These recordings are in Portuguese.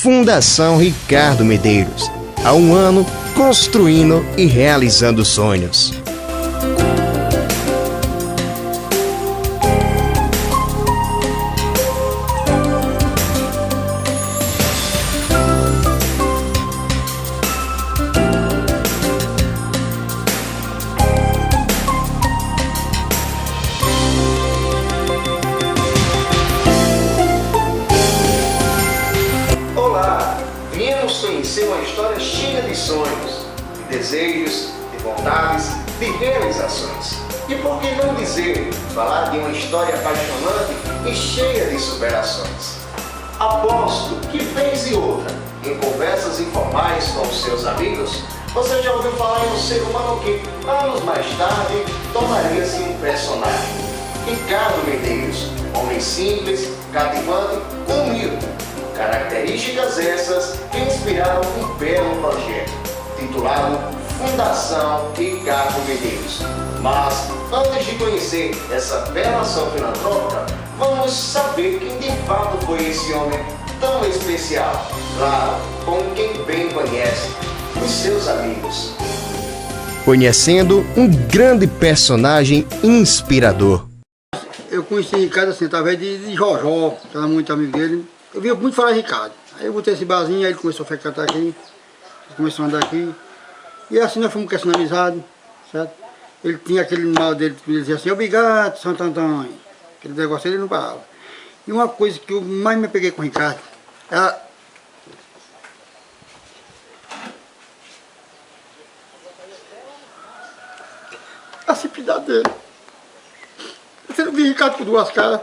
Fundação Ricardo Medeiros. Há um ano, construindo e realizando sonhos. Viemos conhecer uma história cheia de sonhos, de desejos, de vontades, de realizações. E por que não dizer, falar de uma história apaixonante e cheia de superações? Aposto que vez e outra, em conversas informais com os seus amigos, você já ouviu falar em um ser humano que, anos mais tarde, tornaria-se um personagem. Ricardo Medeiros, homem simples, cativante, humilde. Características essas que inspiraram um belo projeto, titulado Fundação Ricardo Medeiros. Mas, antes de conhecer essa bela ação filantrópica, vamos saber quem de fato foi esse homem tão especial. Claro, com quem bem conhece, os seus amigos. Conhecendo um grande personagem inspirador. Eu conheci Ricardo assim, através de Jojó, que era muito amigo dele. Eu via muito falar de Ricardo. Aí eu botei esse barzinho, aí ele começou a frequentar aqui, começou a andar aqui. E assim nós fomos crescendo amizade, certo? Ele tinha aquele mal dele que ele dizia assim, obrigado, Santo Antônio. Aquele negócio ele não parava. E uma coisa que eu mais me peguei com o Ricardo era a simplicidade dele. Você não via Ricardo com duas caras,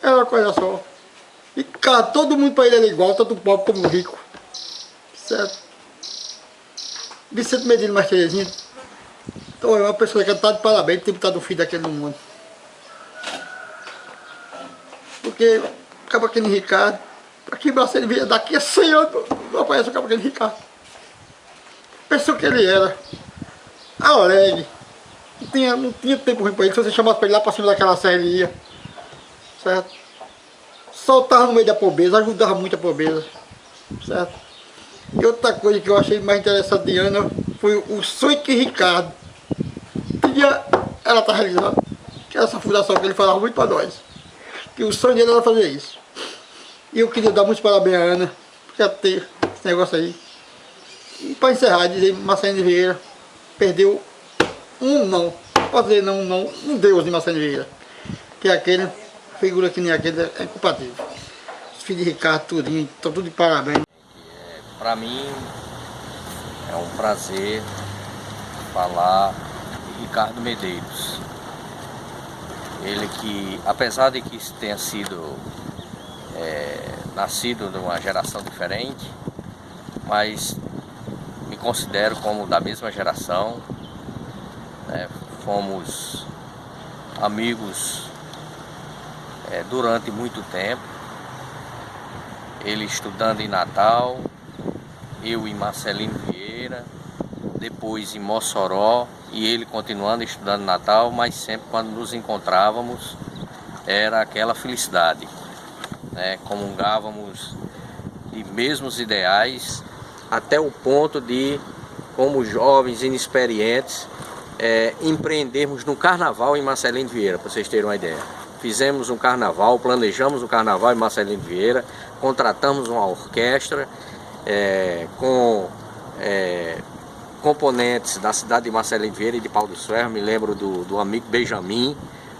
era uma coisa só. E cara, todo mundo para ele era igual, tanto pobre como rico. Certo? Vicente Medeiros mais Terezinha. Então é uma pessoa que está de parabéns por ter botado um filho daquele no mundo. Porque acaba aquele Ricardo, aqui em Brasília via daqui a 100 anos, não aparece o cabo aquele Ricardo. Pensou que ele era alegre. Não tinha tempo ruim para ele, se você chamasse para ele lá para cima daquela serra ele ia. Certo? Soltava no meio da pobreza, ajudava muito a pobreza, certo? E outra coisa que eu achei mais interessante de Ana foi o sonho que Ricardo ela está realizando, que é essa fundação que ele falava muito para nós, que o sonho dele era fazer isso. E eu queria dar muitos parabéns a Ana por ter esse negócio aí. E para encerrar, dizer, Marcelino Vieira perdeu não um Deus de Marcelino Vieira, que é aquele figura que nem aquele é incompatível. Os filhos de Ricardo, tudinho, estão tudo de parabéns. Para mim é um prazer falar de Ricardo Medeiros. Ele que, apesar de que tenha sido nascido de uma geração diferente, mas me considero como da mesma geração, né? Fomos amigos durante muito tempo, ele estudando em Natal, eu em Marcelino Vieira, depois em Mossoró e ele continuando estudando em Natal, mas sempre quando nos encontrávamos era aquela felicidade, né? Comungávamos de mesmos ideais, até o ponto de, como jovens inexperientes, empreendermos no carnaval em Marcelino Vieira, para vocês terem uma ideia. Fizemos um carnaval, planejamos um carnaval em Marcelino Vieira, contratamos uma orquestra com componentes da cidade de Marcelino Vieira e de Pau dos Ferros. Me lembro do amigo Benjamin,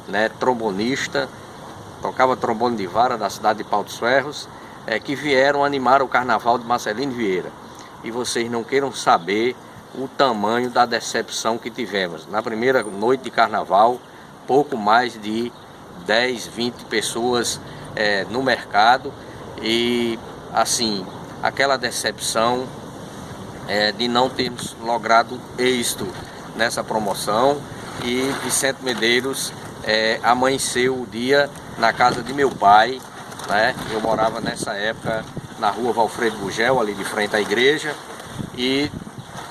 né, trombonista, tocava trombone de vara da cidade de Pau dos Ferros, que vieram animar o carnaval de Marcelino Vieira. E vocês não queiram saber o tamanho da decepção que tivemos. Na primeira noite de carnaval, pouco mais de 10, 20 pessoas no mercado e assim, aquela decepção de não termos logrado êxito nessa promoção. E Vicente Medeiros amanheceu o dia na casa de meu pai, né? Eu morava nessa época na rua Valfredo Gugel, ali de frente à igreja, e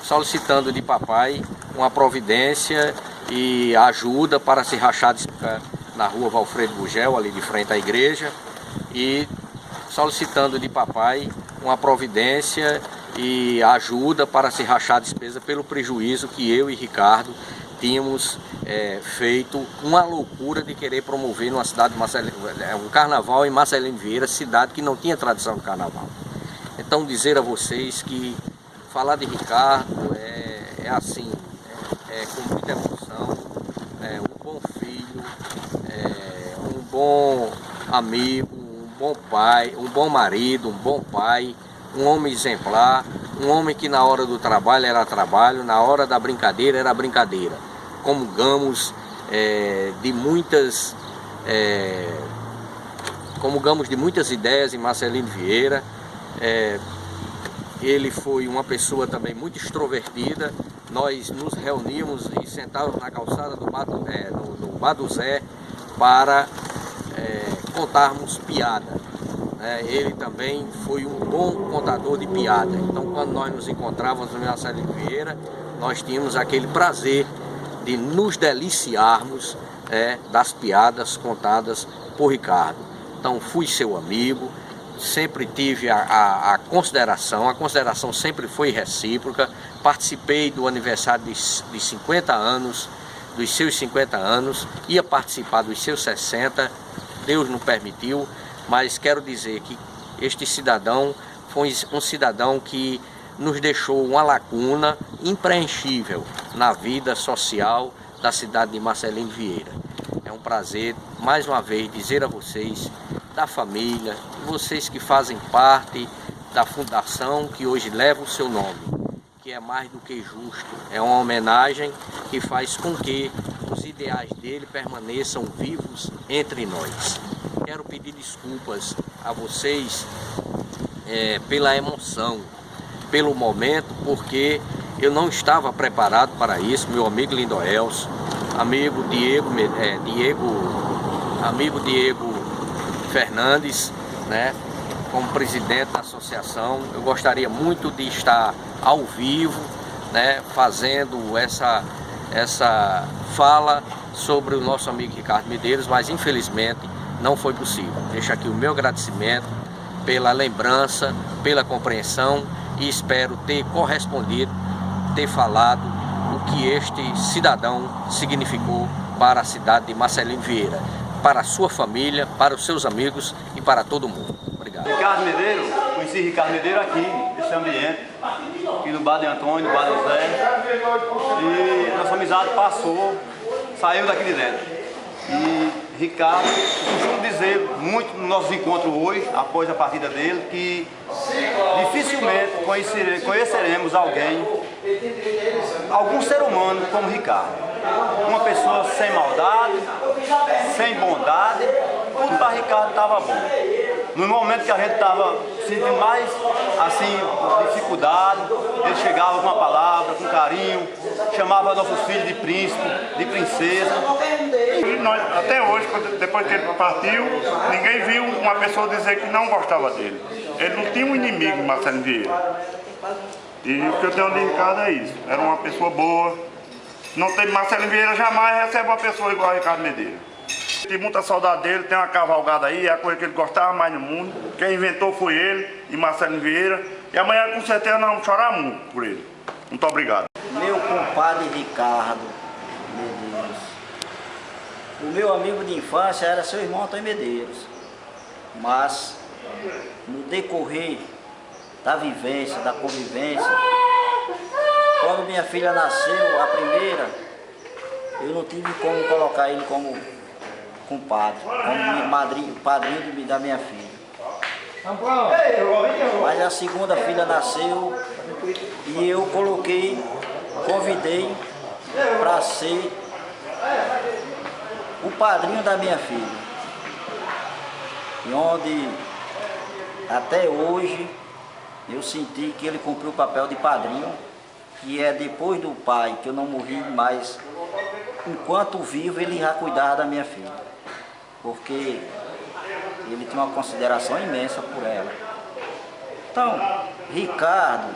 solicitando de papai uma providência e ajuda para se rachar na rua Valfredo Gugel, ali de frente à igreja, e solicitando de papai uma providência e ajuda para se rachar a despesa pelo prejuízo que eu e Ricardo tínhamos feito uma loucura de querer promover numa cidade de um carnaval em Marcelino Vieira, cidade que não tinha tradição de carnaval. Então dizer a vocês que falar de Ricardo é assim, com muita emoção, um bom filho, um bom amigo, um bom pai, um bom marido, um bom pai, um homem exemplar, um homem que na hora do trabalho era trabalho, na hora da brincadeira era brincadeira. Comungamos de muitas ideias em Marcelino Vieira. Ele foi uma pessoa também muito extrovertida. Nós nos reuníamos e sentávamos na calçada do Baduzé para contarmos piada. Ele também foi um bom contador de piada. Então, quando nós nos encontrávamos no Marcelino Vieira, nós tínhamos aquele prazer de nos deliciarmos das piadas contadas por Ricardo. Então, fui seu amigo, sempre tive a consideração sempre foi recíproca. Participei do aniversário de 50 anos, dos seus 50 anos, ia participar dos seus 60, Deus não permitiu, mas quero dizer que este cidadão foi um cidadão que nos deixou uma lacuna impreenchível na vida social da cidade de Marcelino Vieira. É um prazer, mais uma vez, dizer a vocês, da família, vocês que fazem parte da fundação que hoje leva o seu nome, que é mais do que justo. É uma homenagem que faz com que os ideais dele permaneçam vivos entre nós. Quero pedir desculpas a vocês pela emoção, pelo momento, porque eu não estava preparado para isso. Meu amigo Lindoelso, amigo Diego Fernandes, como presidente da associação, eu gostaria muito de estar ao vivo, fazendo essa fala sobre o nosso amigo Ricardo Medeiros, mas infelizmente não foi possível. Deixo aqui o meu agradecimento pela lembrança, pela compreensão, e espero ter correspondido, ter falado o que este cidadão significou para a cidade de Marcelino Vieira, para a sua família, para os seus amigos e para todo mundo. Obrigado. Ricardo Medeiros, conheci Ricardo Medeiros aqui, nesse ambiente, aqui no Bar de Antônio, no Bar do Zé, e nossa amizade passou, saiu daqui de dentro. E Ricardo, eu costumo dizer muito nos nossos encontros hoje, após a partida dele, que dificilmente conheceremos algum ser humano como Ricardo. Uma pessoa sem maldade, sem bondade, tudo para Ricardo estava bom. No momento que a gente estava sentindo mais assim, dificuldade, ele chegava com uma palavra, com carinho, chamava nossos filhos de príncipe, de princesa. Até hoje, depois que ele partiu, ninguém viu uma pessoa dizer que não gostava dele. Ele não tinha um inimigo em Marcelino Vieira. E o que eu tenho de Ricardo é isso. Era uma pessoa boa. Não tem Marcelino Vieira, jamais recebe uma pessoa igual a Ricardo Medeiros. Tem muita saudade dele, tem uma cavalgada aí, é a coisa que ele gostava mais no mundo. Quem inventou foi ele e Marcelino Vieira. E amanhã com certeza nós vamos chorar muito por ele. Muito obrigado. Meu compadre Ricardo Medeiros. O meu amigo de infância era seu irmão Antônio Medeiros. Mas no decorrer da vivência, da convivência, quando minha filha nasceu, a primeira, eu não tive como colocar ele como compadre, como padrinho da minha filha. Mas a segunda filha nasceu e eu convidei para ser o padrinho da minha filha. E onde até hoje eu senti que ele cumpriu o papel de padrinho, que é depois do pai, que eu não morri, mas enquanto vivo ele já cuidava da minha filha, porque ele tinha uma consideração imensa por ela. Então, Ricardo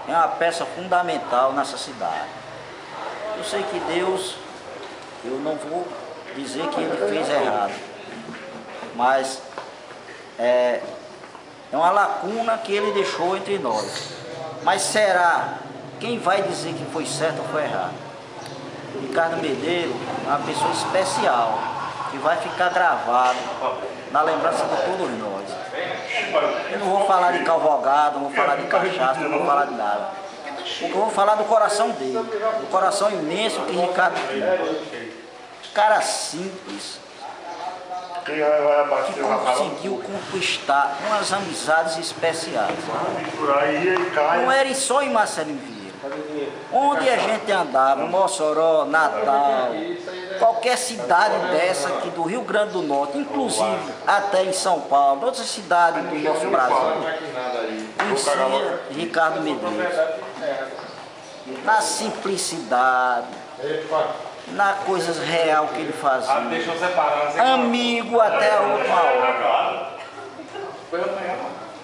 é uma peça fundamental nessa cidade. Eu sei que Deus, eu não vou dizer que ele fez errado, mas É uma lacuna que ele deixou entre nós. Mas será? Quem vai dizer que foi certo ou foi errado? Ricardo Medeiros é uma pessoa especial, que vai ficar gravado na lembrança de todos nós. Eu não vou falar de cavalgada, não vou falar de cachaça, não vou falar de nada. Porque eu vou falar do coração dele, do coração imenso que Ricardo tem. Cara simples, que conseguiu conquistar umas amizades especiais. Não era só em Marcelino Vieira. Onde a gente andava, Mossoró, Natal, qualquer cidade dessa aqui do Rio Grande do Norte, inclusive até em São Paulo, outras cidades do nosso Brasil, conhecia Ricardo Medeiros. Na simplicidade, na coisas real que ele fazia, amigo até a última hora.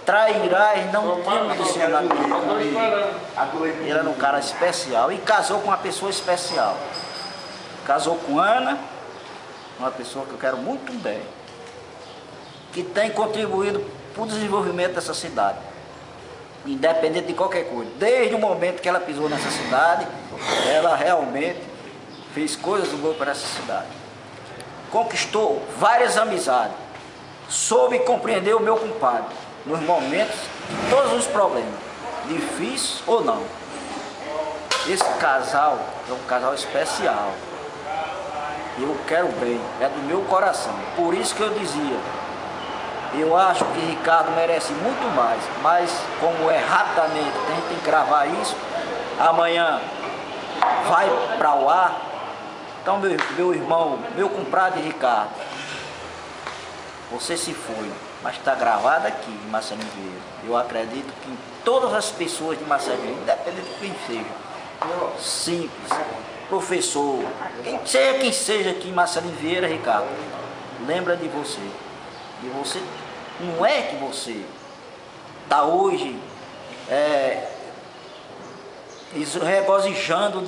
Trairás não tinha um dicionário comigo. Ele era um cara especial e casou com uma pessoa especial. Casou com Ana, uma pessoa que eu quero muito bem, que tem contribuído para o desenvolvimento dessa cidade, independente de qualquer coisa. Desde o momento que ela pisou nessa cidade, ela realmente fez coisas boas para essa cidade. Conquistou várias amizades, soube compreender o meu compadre nos momentos, todos os problemas, difíceis ou não. Esse casal é um casal especial. Eu quero bem, é do meu coração. Por isso que eu dizia, eu acho que Ricardo merece muito mais, mas como é rapidamente, a gente tem que gravar isso, amanhã vai para o ar. Então meu irmão, meu compadre Ricardo, você se foi, mas está gravado aqui em Marcelino Vieira. Eu acredito que todas as pessoas de Marcelino Vieira, independente de quem seja, simples, professor, quem seja aqui em Marcelino Vieira, Ricardo, lembra de você. E você, não é que você está hoje regozijando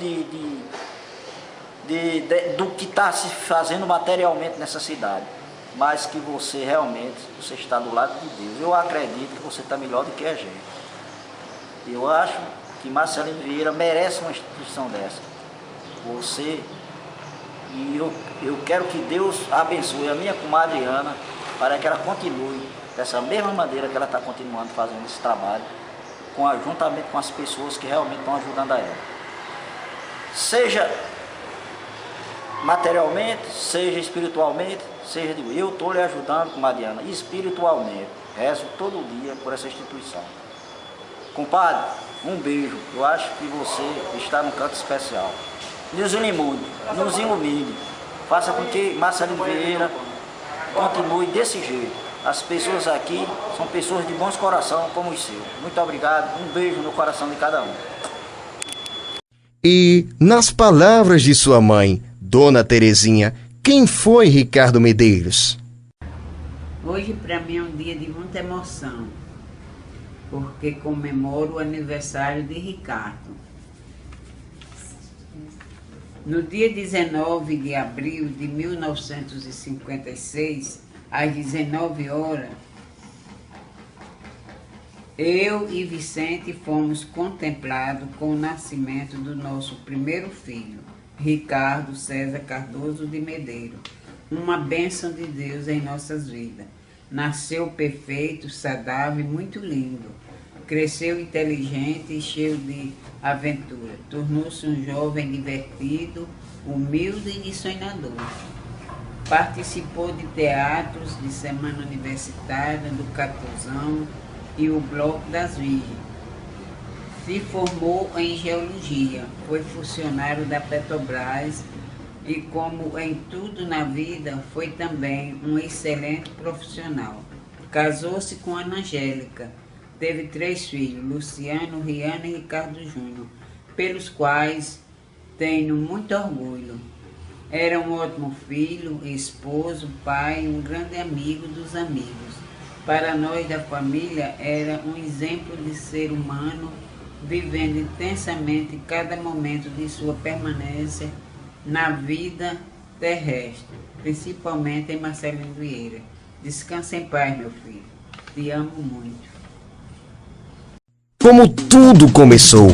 do que está se fazendo materialmente nessa cidade, mas que você realmente está do lado de Deus. Eu acredito que você está melhor do que a gente. Eu acho que Marcelino Vieira merece uma instituição dessa. Você, e eu quero que Deus abençoe a minha comadre Ana, para que ela continue dessa mesma maneira que ela está continuando fazendo esse trabalho, juntamente com as pessoas que realmente estão ajudando a ela. Seja materialmente, seja espiritualmente, seja de eu estou lhe ajudando, comadre Ana, espiritualmente. Rezo todo dia por essa instituição. Compadre, um beijo. Eu acho que você está num canto especial. Nos ilumine, faça com que Marcelino Vieira continue desse jeito. As pessoas aqui são pessoas de bons coração como os seus. Muito obrigado, um beijo no coração de cada um. E, nas palavras de sua mãe, Dona Terezinha, quem foi Ricardo Medeiros? Hoje para mim é um dia de muita emoção, porque comemoro o aniversário de Ricardo. No dia 19 de abril de 1956, às 19 horas, eu e Vicente fomos contemplados com o nascimento do nosso primeiro filho, Ricardo César Cardoso de Medeiros. Uma bênção de Deus em nossas vidas. Nasceu perfeito, saudável e muito lindo. Cresceu inteligente e cheio de aventura. Tornou-se um jovem divertido, humilde e sonhador. Participou de teatros de Semana Universitária, do Catuzão e o Bloco das Virgens. Se formou em Geologia, foi funcionário da Petrobras e, como em tudo na vida, foi também um excelente profissional. Casou-se com Ana Angélica, teve 3 filhos, Luciano, Riana e Ricardo Júnior, pelos quais tenho muito orgulho. Era um ótimo filho, esposo, pai, um grande amigo dos amigos. Para nós da família, era um exemplo de ser humano, vivendo intensamente cada momento de sua permanência na vida terrestre, principalmente em Marcelino Vieira. Descanse em paz, meu filho. Te amo muito. como tudo começou.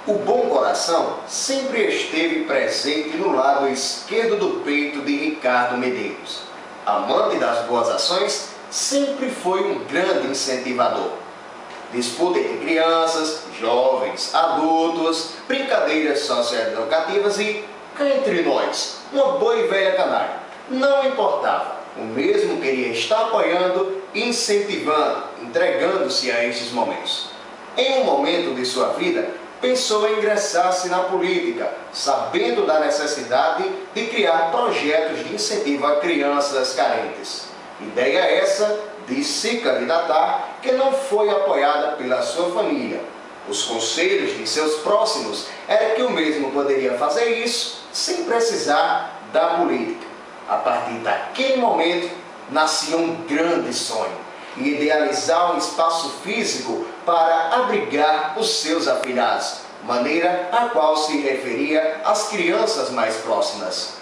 O bom coração sempre esteve presente no lado esquerdo do peito de Ricardo Medeiros. Amante das boas ações, sempre foi um grande incentivador. Disputa entre crianças, jovens, adultos, brincadeiras socioeducativas e, cá entre nós, uma boa e velha canalha. Não importava, o mesmo queria estar apoiando, incentivando, entregando-se a estes momentos. Em um momento de sua vida, pensou em ingressar-se na política, sabendo da necessidade de criar projetos de incentivo a crianças carentes. Ideia essa de se candidatar que não foi apoiada pela sua família. Os conselhos de seus próximos eram que o mesmo poderia fazer isso sem precisar da política. A partir daquele momento, nascia um grande sonho: idealizar um espaço físico para abrigar os seus afilhados, maneira a qual se referia às crianças mais próximas.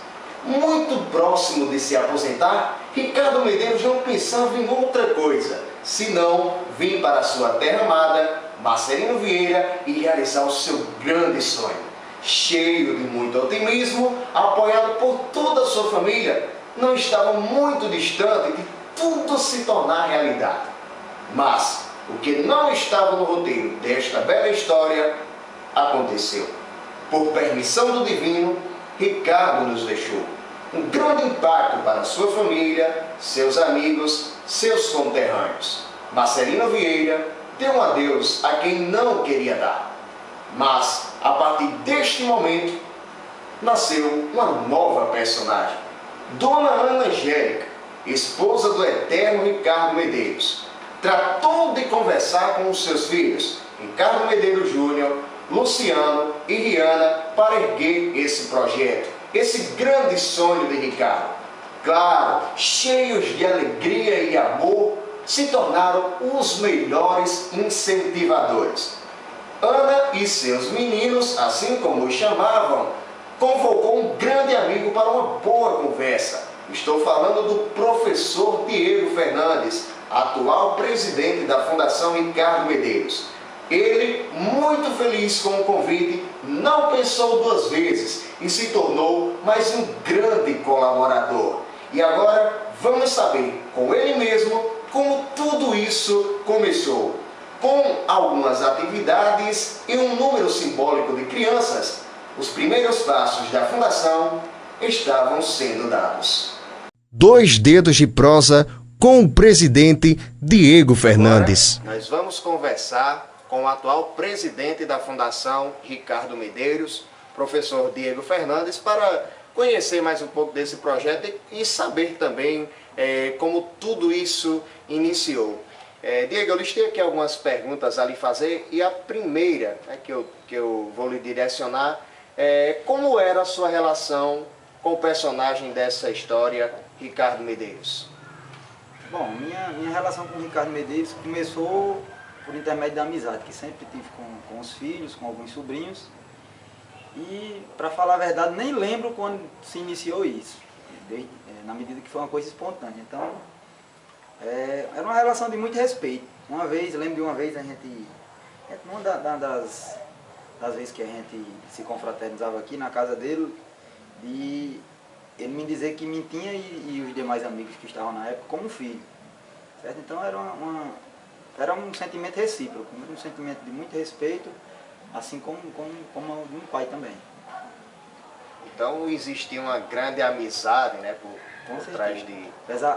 Muito próximo de se aposentar, Ricardo Medeiros não pensava em outra coisa, senão vir para a sua terra amada, Marcelino Vieira, e realizar o seu grande sonho. Cheio de muito otimismo, apoiado por toda a sua família, não estava muito distante de tudo se tornar realidade. Mas o que não estava no roteiro desta bela história aconteceu. Por permissão do divino, Ricardo nos deixou. Um grande impacto para sua família, seus amigos, seus conterrâneos. Marcelino Vieira deu um adeus a quem não queria dar. Mas, a partir deste momento, nasceu uma nova personagem. Dona Ana Angélica, esposa do eterno Ricardo Medeiros, tratou de conversar com os seus filhos, Ricardo Medeiros Júnior, Luciano e Riana, para erguer esse projeto, esse grande sonho de Ricardo. Claro, cheios de alegria e amor, se tornaram os melhores incentivadores. Ana e seus meninos, assim como os chamavam, convocou um grande amigo para uma boa conversa. Estou falando do professor Diego Fernandes, atual presidente da Fundação Ricardo Medeiros. Ele, muito feliz com o convite, não pensou duas vezes e se tornou mais um grande colaborador. E agora vamos saber com ele mesmo como tudo isso começou. Com algumas atividades e um número simbólico de crianças, os primeiros passos da Fundação estavam sendo dados. 2 dedos de prosa com o presidente Diego Fernandes. Agora, nós vamos conversar com o atual presidente da Fundação Ricardo Medeiros, professor Diego Fernandes, para conhecer mais um pouco desse projeto e saber também como tudo isso iniciou. Diego, eu listei aqui algumas perguntas a lhe fazer e a primeira que eu vou lhe direcionar é como era a sua relação com o personagem dessa história, Ricardo Medeiros? Bom, minha relação com o Ricardo Medeiros começou por intermédio da amizade, que sempre tive com os filhos, com alguns sobrinhos. E, para falar a verdade, nem lembro quando se iniciou isso, na medida que foi uma coisa espontânea. Então, era uma relação de muito respeito. Lembro de uma vez, uma das vezes que a gente se confraternizava aqui na casa dele, e ele me dizer que me tinha e os demais amigos que estavam na época como filho. Certo? Então era um sentimento recíproco, um sentimento de muito respeito, assim como de um pai também. Então existia uma grande amizade, né, por trás de...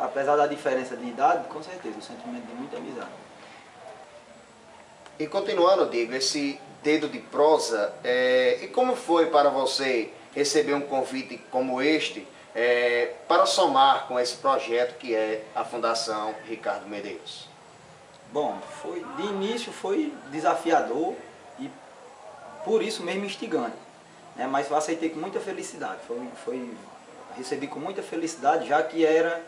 Apesar da diferença de idade, com certeza, um sentimento de muita amizade. E continuando, Diego, esse dedo de prosa, e como foi para você receber um convite como este para somar com esse projeto que é a Fundação Ricardo Medeiros? Bom, de início foi desafiador e por isso mesmo instigante, né? Mas eu aceitei com muita felicidade, recebi com muita felicidade, já que era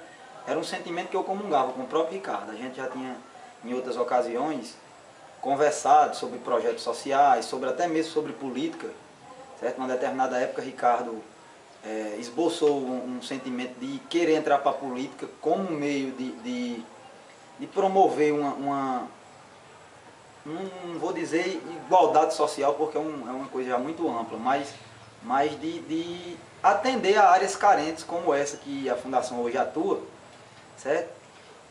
um sentimento que eu comungava com o próprio Ricardo. A gente já tinha, em outras ocasiões, conversado sobre projetos sociais, até mesmo sobre política, certo? Numa determinada época, Ricardo esboçou um sentimento de querer entrar para a política como meio de promover não vou dizer igualdade social, porque é uma coisa já muito ampla, mas de atender a áreas carentes como essa que a Fundação hoje atua, certo?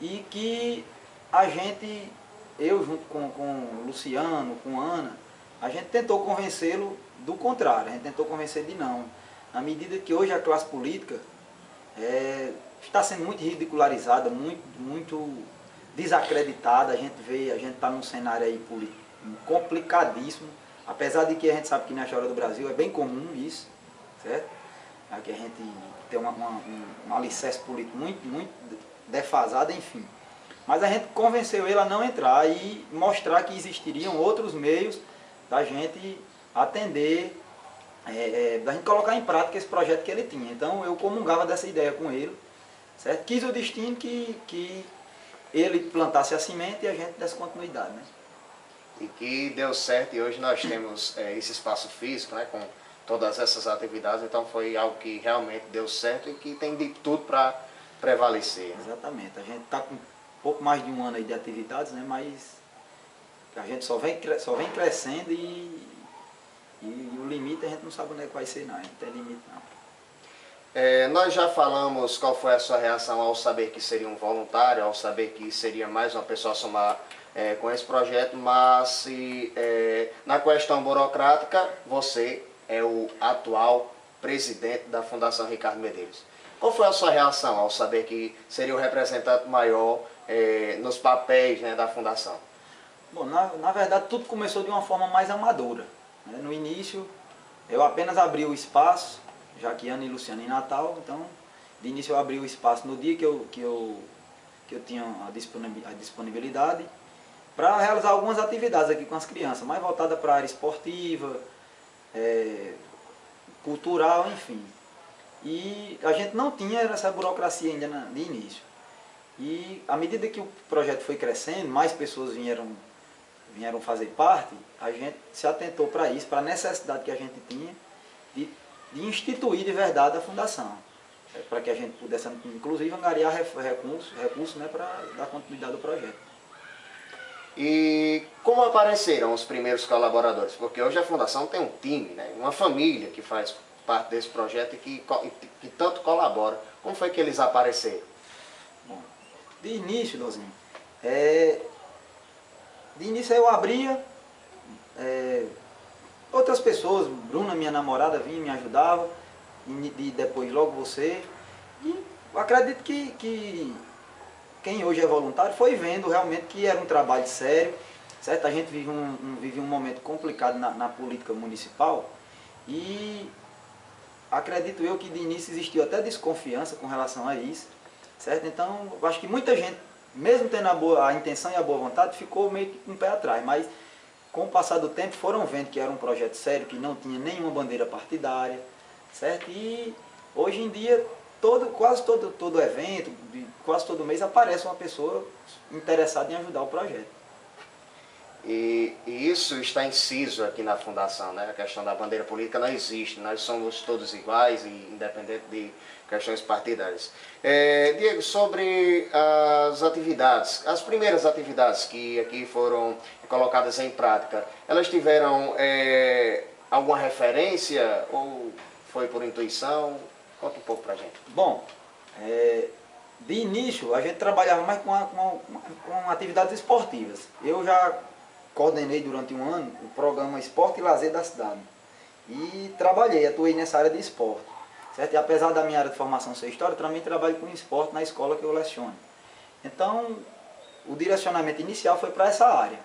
E que a gente, eu junto com o Luciano, com a Ana, a gente tentou convencê-lo do contrário, a gente tentou convencer de não. Na medida que hoje a classe política está sendo muito ridicularizada, muito desacreditada, a gente está num cenário aí político complicadíssimo, apesar de que a gente sabe que na história do Brasil é bem comum isso, certo? Aqui a gente tem um alicerce político muito defasado, enfim. Mas a gente convenceu ele a não entrar e mostrar que existiriam outros meios da gente atender, da gente colocar em prática esse projeto que ele tinha. Então eu comungava dessa ideia com ele, certo? Quis o destino que ele plantasse a semente e a gente desse continuidade, né? E que deu certo, e hoje nós temos esse espaço físico, né, com todas essas atividades, então foi algo que realmente deu certo e que tem de tudo para prevalecer. Exatamente, a gente está com pouco mais de um ano aí de atividades, né, mas a gente só vem crescendo e o limite a gente não sabe onde é que vai ser, não, a gente não tem limite não. Nós já falamos qual foi a sua reação ao saber que seria um voluntário, ao saber que seria mais uma pessoa a somar com esse projeto, mas na questão burocrática, você é o atual presidente da Fundação Ricardo Medeiros. Qual foi a sua reação ao saber que seria o representante maior nos papéis, né, da Fundação? Bom, na verdade tudo começou de uma forma mais amadora, né? No início eu apenas abri o espaço, já que Ana e Luciano em Natal, então de início eu abri o espaço no dia que eu tinha a disponibilidade para realizar algumas atividades aqui com as crianças, mais voltada para a área esportiva, cultural, enfim. E a gente não tinha essa burocracia ainda de início. E à medida que o projeto foi crescendo, mais pessoas vieram fazer parte, a gente se atentou para isso, para a necessidade que a gente tinha de instituir de verdade a fundação, para que a gente pudesse, inclusive, angariar recursos, né, para dar continuidade ao projeto. E como apareceram os primeiros colaboradores? Porque hoje a Fundação tem um time, né, uma família que faz parte desse projeto e que tanto colabora. Como foi que eles apareceram? Bom, de início, Dozinho, eu abria, outras pessoas, Bruna, minha namorada, vinha, me ajudava, e depois logo você. E acredito que quem hoje é voluntário foi vendo realmente que era um trabalho sério, certo? A gente vive um momento complicado na política municipal e acredito eu que de início existiu até desconfiança com relação a isso, certo? Então, eu acho que muita gente, mesmo tendo a intenção e a boa vontade, ficou meio que com o pé atrás, mas com o passar do tempo foram vendo que era um projeto sério, que não tinha nenhuma bandeira partidária, certo? E hoje em dia, quase todo evento, quase todo mês aparece uma pessoa interessada em ajudar o projeto. E isso está inciso aqui na Fundação, né? A questão da bandeira política não existe, nós somos todos iguais, e independente de questões partidárias. Diego, sobre as atividades, as primeiras atividades que aqui foram colocadas em prática, elas tiveram alguma referência ou foi por intuição? Conta um pouco pra gente. Bom, de início a gente trabalhava mais com atividades esportivas. Eu já coordenei durante um ano o programa Esporte e Lazer da cidade. E atuei nessa área de esporte. Certo? E apesar da minha área de formação ser história, eu também trabalho com esporte na escola que eu leciono. Então, o direcionamento inicial foi para essa área.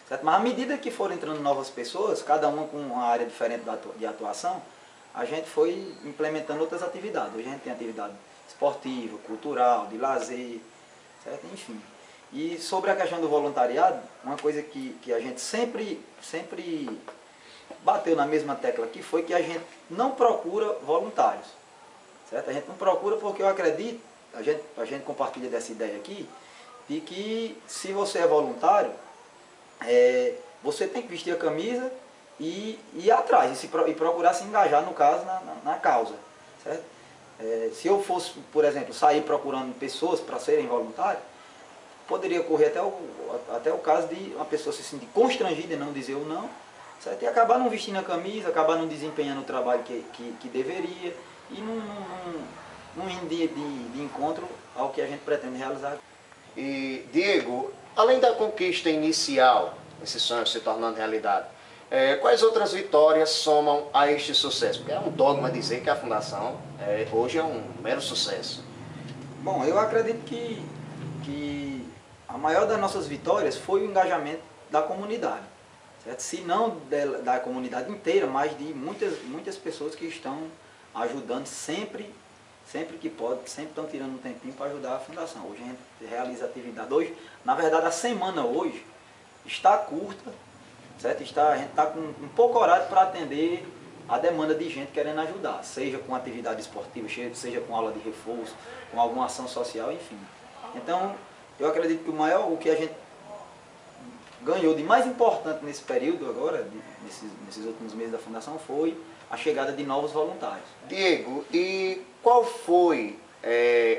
Certo? Mas à medida que foram entrando novas pessoas, cada uma com uma área diferente de atuação, a gente foi implementando outras atividades. Hoje a gente tem atividade esportiva, cultural, de lazer, certo? Enfim. E sobre a questão do voluntariado, uma coisa que a gente sempre bateu na mesma tecla aqui foi que a gente não procura voluntários. Certo? A gente não procura porque eu acredito, a gente compartilha dessa ideia aqui, de que se você é voluntário, você tem que vestir a camisa e ir atrás, e procurar se engajar, no caso, na causa. Certo? Se eu fosse, por exemplo, sair procurando pessoas para serem voluntários, poderia ocorrer até o caso de uma pessoa se sentir constrangida em não dizer o não, certo? E acabar não vestindo a camisa, acabar não desempenhando o trabalho que deveria e não indo de encontro ao que a gente pretende realizar. E, Diego, além da conquista inicial, esse sonho se tornando realidade, quais outras vitórias somam a este sucesso? Porque é um dogma dizer que a Fundação hoje é um mero sucesso. Bom, eu acredito que a maior das nossas vitórias foi o engajamento da comunidade, certo? Se não da comunidade inteira, mas de muitas pessoas que estão ajudando sempre que pode, sempre estão tirando um tempinho para ajudar a Fundação. Hoje a gente realiza atividade. Hoje, na verdade, a semana hoje está curta, certo? A gente está com um pouco horário para atender a demanda de gente querendo ajudar, seja com atividade esportiva, seja com aula de reforço, com alguma ação social, enfim. Então, eu acredito que o que a gente ganhou de mais importante nesse período agora, nesses últimos meses da Fundação, foi a chegada de novos voluntários. Diego, e qual foi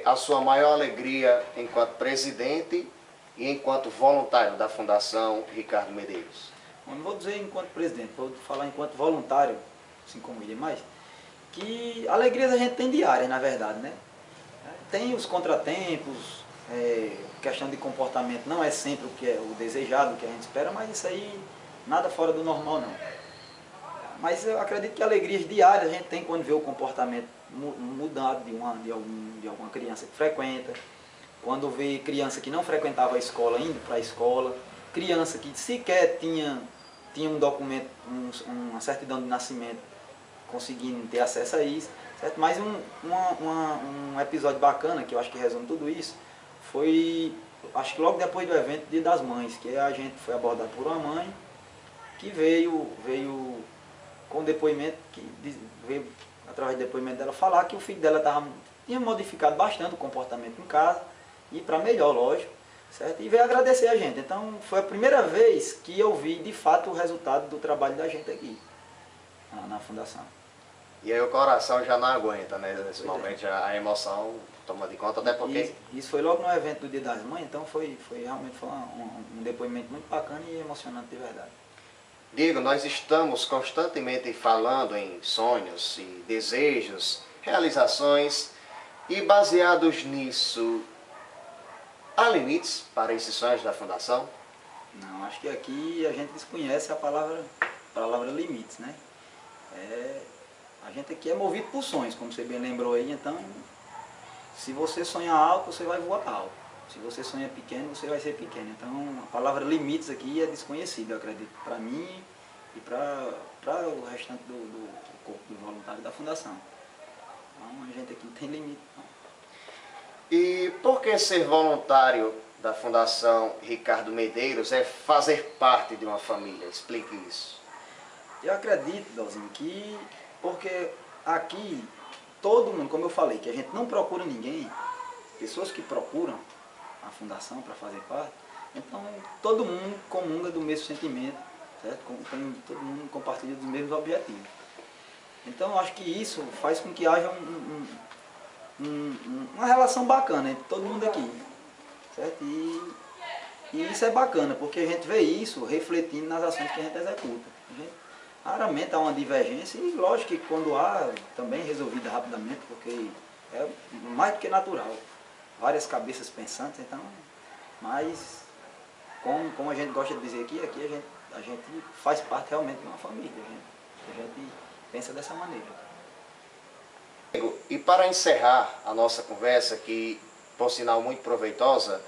a sua maior alegria enquanto presidente e enquanto voluntário da Fundação Ricardo Medeiros? Eu não vou dizer enquanto presidente, vou falar enquanto voluntário, assim como os demais, que alegrias a gente tem diárias, na verdade, né? Tem os contratempos, questão de comportamento não é sempre o que é o desejado, o que a gente espera, mas isso aí nada fora do normal não. Mas eu acredito que alegrias diárias a gente tem quando vê o comportamento mudado de alguma criança que frequenta, quando vê criança que não frequentava a escola indo para a escola, criança que sequer tinha um documento, uma certidão de nascimento, conseguindo ter acesso a isso, certo? Mas um episódio bacana, que eu acho que resume tudo isso, foi, acho que logo depois do evento Dia das Mães, que a gente foi abordado por uma mãe que veio com depoimento, veio através do depoimento dela falar que o filho dela tinha modificado bastante o comportamento em casa, e para melhor, lógico, certo? E veio agradecer a gente. Então foi a primeira vez que eu vi de fato o resultado do trabalho da gente aqui na Fundação. E aí o coração já não aguenta, né? Nesse momento a emoção toma de conta, até porque... Isso foi logo no evento do Dia das Mães, então realmente foi um depoimento muito bacana e emocionante de verdade. Diego, nós estamos constantemente falando em sonhos e desejos, realizações, e baseados nisso, há limites para esses sonhos da Fundação? Não, acho que aqui a gente desconhece a palavra limites, né? A gente aqui é movido por sonhos, como você bem lembrou aí, então se você sonha alto, você vai voar alto. Se você sonha pequeno, você vai ser pequeno. Então a palavra limites aqui é desconhecida, eu acredito, para mim e para o restante do corpo de voluntário da Fundação. Então a gente aqui não tem limite, não. E por que ser voluntário da Fundação Ricardo Medeiros é fazer parte de uma família? Explique isso. Eu acredito, Dalzinho, que porque aqui todo mundo, como eu falei, que a gente não procura ninguém, pessoas que procuram a Fundação para fazer parte, então todo mundo comunga do mesmo sentimento, certo? Todo mundo compartilha dos mesmos objetivos. Então eu acho que isso faz com que haja uma relação bacana entre todo mundo aqui, certo? E isso é bacana, porque a gente vê isso refletindo nas ações que a gente executa. Raramente há uma divergência e lógico que quando há, também resolvida rapidamente, porque é mais do que natural. Várias cabeças pensantes, então, mas como a gente gosta de dizer aqui a gente faz parte realmente de uma família, a gente pensa dessa maneira. E para encerrar a nossa conversa, que por sinal muito proveitosa,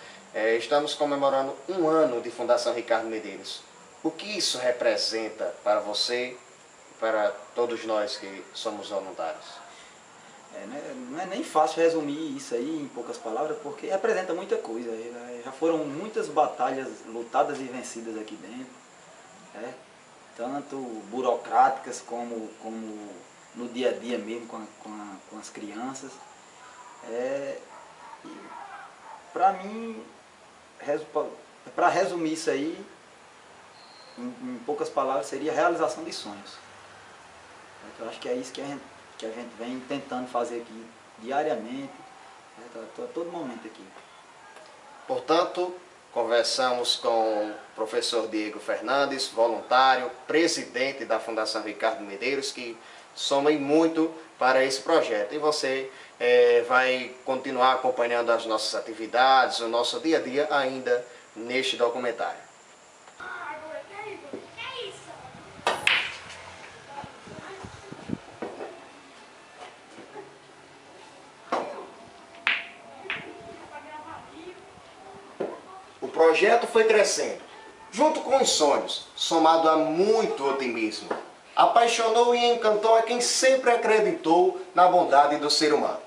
estamos comemorando 1 ano de Fundação Ricardo Medeiros. O que isso representa para você e para todos nós que somos voluntários? Não é nem fácil resumir isso aí em poucas palavras, porque representa muita coisa. Já foram muitas batalhas lutadas e vencidas aqui dentro, tanto burocráticas como no dia a dia mesmo com as crianças. Para mim, para resumir isso aí, em poucas palavras, seria a realização de sonhos. Eu acho que é isso que a gente vem tentando fazer aqui diariamente, a todo momento aqui. Portanto, conversamos com o professor Diego Fernandes, voluntário, presidente da Fundação Ricardo Medeiros, que soma muito para esse projeto. E você vai continuar acompanhando as nossas atividades, o nosso dia a dia ainda neste documentário. O projeto foi crescendo, junto com os sonhos, somado a muito otimismo. Apaixonou e encantou a quem sempre acreditou na bondade do ser humano.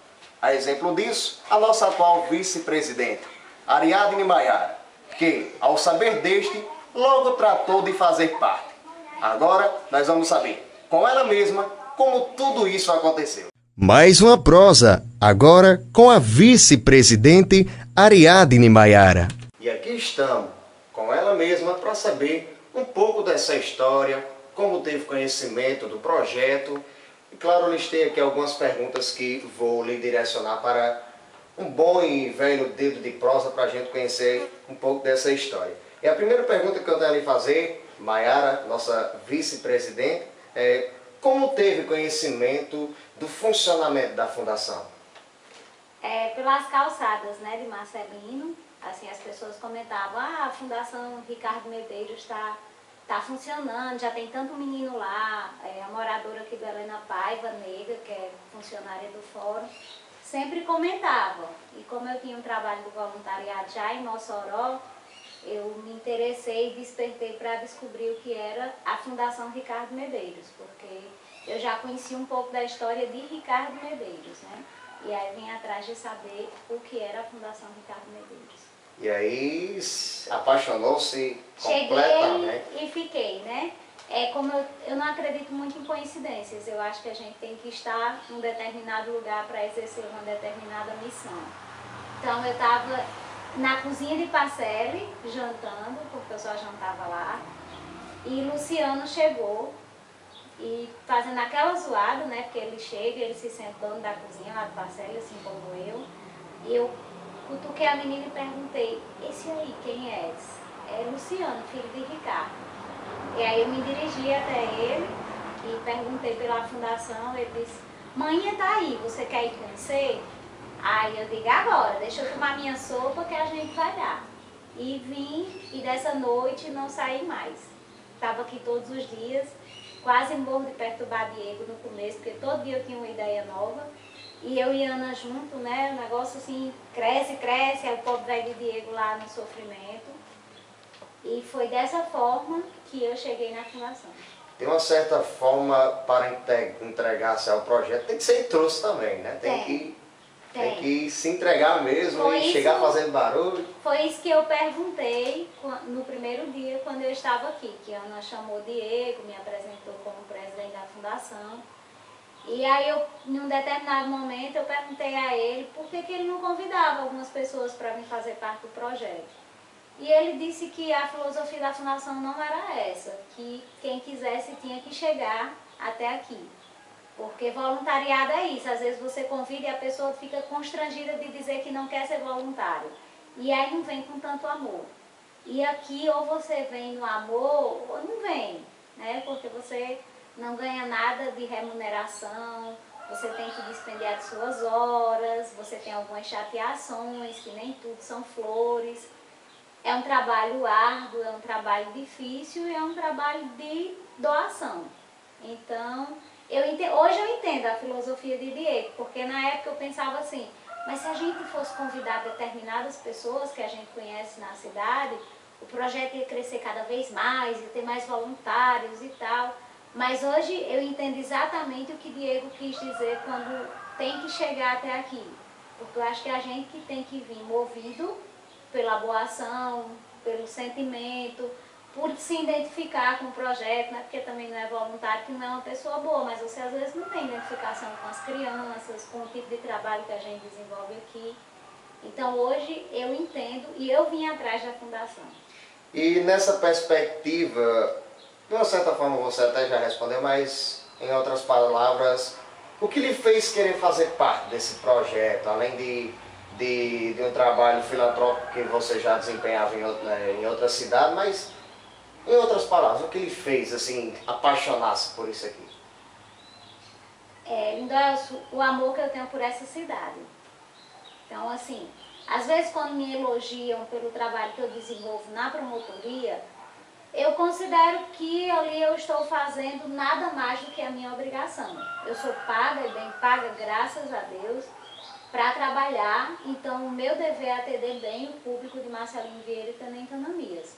A exemplo disso, a nossa atual vice-presidente, Ariadne Maiara, que, ao saber deste, logo tratou de fazer parte. Agora, nós vamos saber, com ela mesma, como tudo isso aconteceu. Mais uma prosa, agora com a vice-presidente Ariadne Maiara. E aqui estamos, com ela mesma, para saber um pouco dessa história, como teve conhecimento do projeto. E claro, listei aqui algumas perguntas que vou lhe direcionar para um bom e velho dedo de prosa para a gente conhecer um pouco dessa história. E a primeira pergunta que eu tenho a lhe fazer, Maiara, nossa vice-presidente, é como teve conhecimento do funcionamento da Fundação? Pelas calçadas, né, de Marcelino. Assim, as pessoas comentavam, a Fundação Ricardo Medeiros está funcionando, já tem tanto menino lá, a moradora aqui da Helena Paiva, Negra, que é funcionária do fórum, sempre comentava. E como eu tinha um trabalho do voluntariado já em Mossoró, eu me interessei e despertei para descobrir o que era a Fundação Ricardo Medeiros, porque eu já conhecia um pouco da história de Ricardo Medeiros, né? E aí vim atrás de saber o que era a Fundação Ricardo Medeiros. E aí, apaixonou-se completamente? Cheguei e fiquei, né? Como eu não acredito muito em coincidências, eu acho que a gente tem que estar em um determinado lugar para exercer uma determinada missão. Então eu estava na cozinha de Pacelli, jantando, porque eu só jantava lá, e Luciano chegou, e fazendo aquela zoada, né? Porque ele chega, ele se sentando da cozinha lá de Pacelli, assim como eu, e eu cutuquei a menina e perguntei, esse aí, quem é esse? É Luciano, filho de Ricardo. E aí eu me dirigi até ele e perguntei pela fundação, ele disse, mãe tá aí, você quer ir conhecer? Aí eu digo, agora, deixa eu tomar minha sopa que a gente vai lá. E vim, e dessa noite não saí mais. Estava aqui todos os dias, quase morro de perturbar Diego no começo, porque todo dia eu tinha uma ideia nova. E eu e Ana junto, né, o negócio assim, cresce, aí o pobre velho de Diego lá no sofrimento. E foi dessa forma que eu cheguei na fundação. Tem uma certa forma para entregar-se ao projeto, tem que ser trouxe também, né? Tem que se entregar mesmo e chegar fazendo barulho. Foi isso que eu perguntei no primeiro dia, quando eu estava aqui, que a Ana chamou Diego, me apresentou como presidente da fundação. E aí, em um determinado momento, eu perguntei a ele por que ele não convidava algumas pessoas para vir fazer parte do projeto. E ele disse que a filosofia da fundação não era essa, que quem quisesse tinha que chegar até aqui. Porque voluntariado é isso, às vezes você convida e a pessoa fica constrangida de dizer que não quer ser voluntário. E aí não vem com tanto amor. E aqui ou você vem no amor ou não vem, né? Porque você não ganha nada de remuneração, você tem que despender as suas horas, você tem algumas chateações, que nem tudo são flores. É um trabalho árduo, é um trabalho difícil e é um trabalho de doação. Então, hoje eu entendo a filosofia de Diego, porque na época eu pensava assim, mas se a gente fosse convidar determinadas pessoas que a gente conhece na cidade, o projeto ia crescer cada vez mais, ia ter mais voluntários e tal. Mas hoje eu entendo exatamente o que Diego quis dizer quando tem que chegar até aqui. Porque eu acho que a gente que tem que vir movido pela boa ação, pelo sentimento, por se identificar com o projeto, né? Porque também não é voluntário, que não é uma pessoa boa, mas você às vezes não tem identificação com as crianças, com o tipo de trabalho que a gente desenvolve aqui. Então hoje eu entendo e eu vim atrás da fundação. E nessa perspectiva, de uma certa forma você até já respondeu, mas em outras palavras, o que lhe fez querer fazer parte desse projeto, além de de um trabalho filantrópico que você já desempenhava em outra cidade, mas, em outras palavras, o que lhe fez, assim, apaixonar-se por isso aqui? Lindoelso, o amor que eu tenho por essa cidade. Então, assim, às vezes quando me elogiam pelo trabalho que eu desenvolvo na promotoria, eu considero que ali eu estou fazendo nada mais do que a minha obrigação. Eu sou paga e bem paga, graças a Deus, para trabalhar, então o meu dever é atender bem o público de Marcelino Vieira e Tenente Ananias.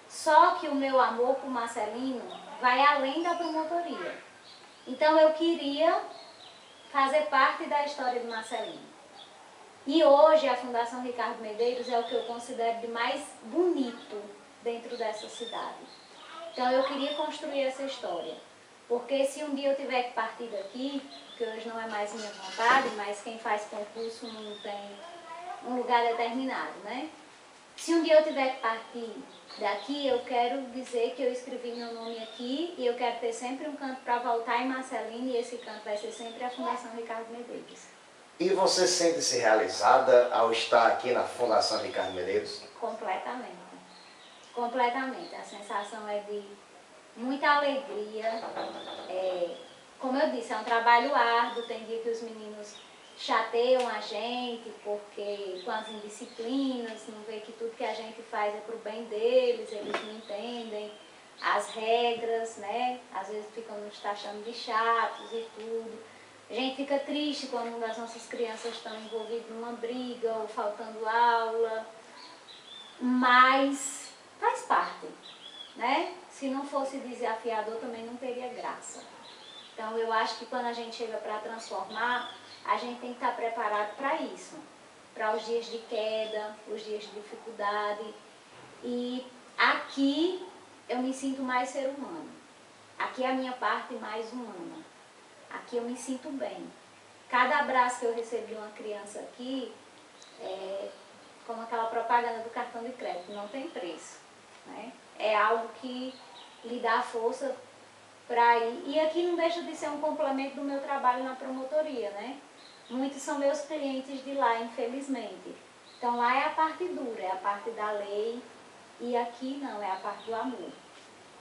Só que o meu amor por Marcelino vai além da promotoria. Então eu queria fazer parte da história de Marcelino. E hoje a Fundação Ricardo Medeiros é o que eu considero de mais bonito dentro dessa cidade. Então eu queria construir essa história. Porque se um dia eu tiver que partir daqui, que hoje não é mais minha vontade, mas quem faz concurso não tem um lugar determinado, né? Se um dia eu tiver que partir daqui, eu quero dizer que eu escrevi meu nome aqui e eu quero ter sempre um canto para voltar em Marcelino, e esse canto vai ser sempre a Fundação Ricardo Medeiros. E você sente-se realizada ao estar aqui na Fundação Ricardo Medeiros? Completamente. Completamente. A sensação é de muita alegria. Como eu disse, é um trabalho árduo, tem dia que os meninos chateiam a gente, porque com as indisciplinas, não vê que tudo que a gente faz é pro bem deles, eles não entendem as regras, né? Às vezes ficam nos taxando de chatos e tudo. A gente fica triste quando uma das nossas crianças estão envolvidas numa briga ou faltando aula, mas faz parte, né? Se não fosse desafiador também não teria graça. Então eu acho que quando a gente chega para transformar, a gente tem que estar preparado para isso, para os dias de queda, os dias de dificuldade. E aqui eu me sinto mais ser humano. Aqui é a minha parte mais humana. Aqui eu me sinto bem. Cada abraço que eu recebo de uma criança aqui é como aquela propaganda do cartão de crédito, não tem preço, né? É algo que lhe dá força para ir. E aqui não deixa de ser um complemento do meu trabalho na promotoria, né? Muitos são meus clientes de lá, infelizmente. Então lá é a parte dura, é a parte da lei, e aqui não, é a parte do amor.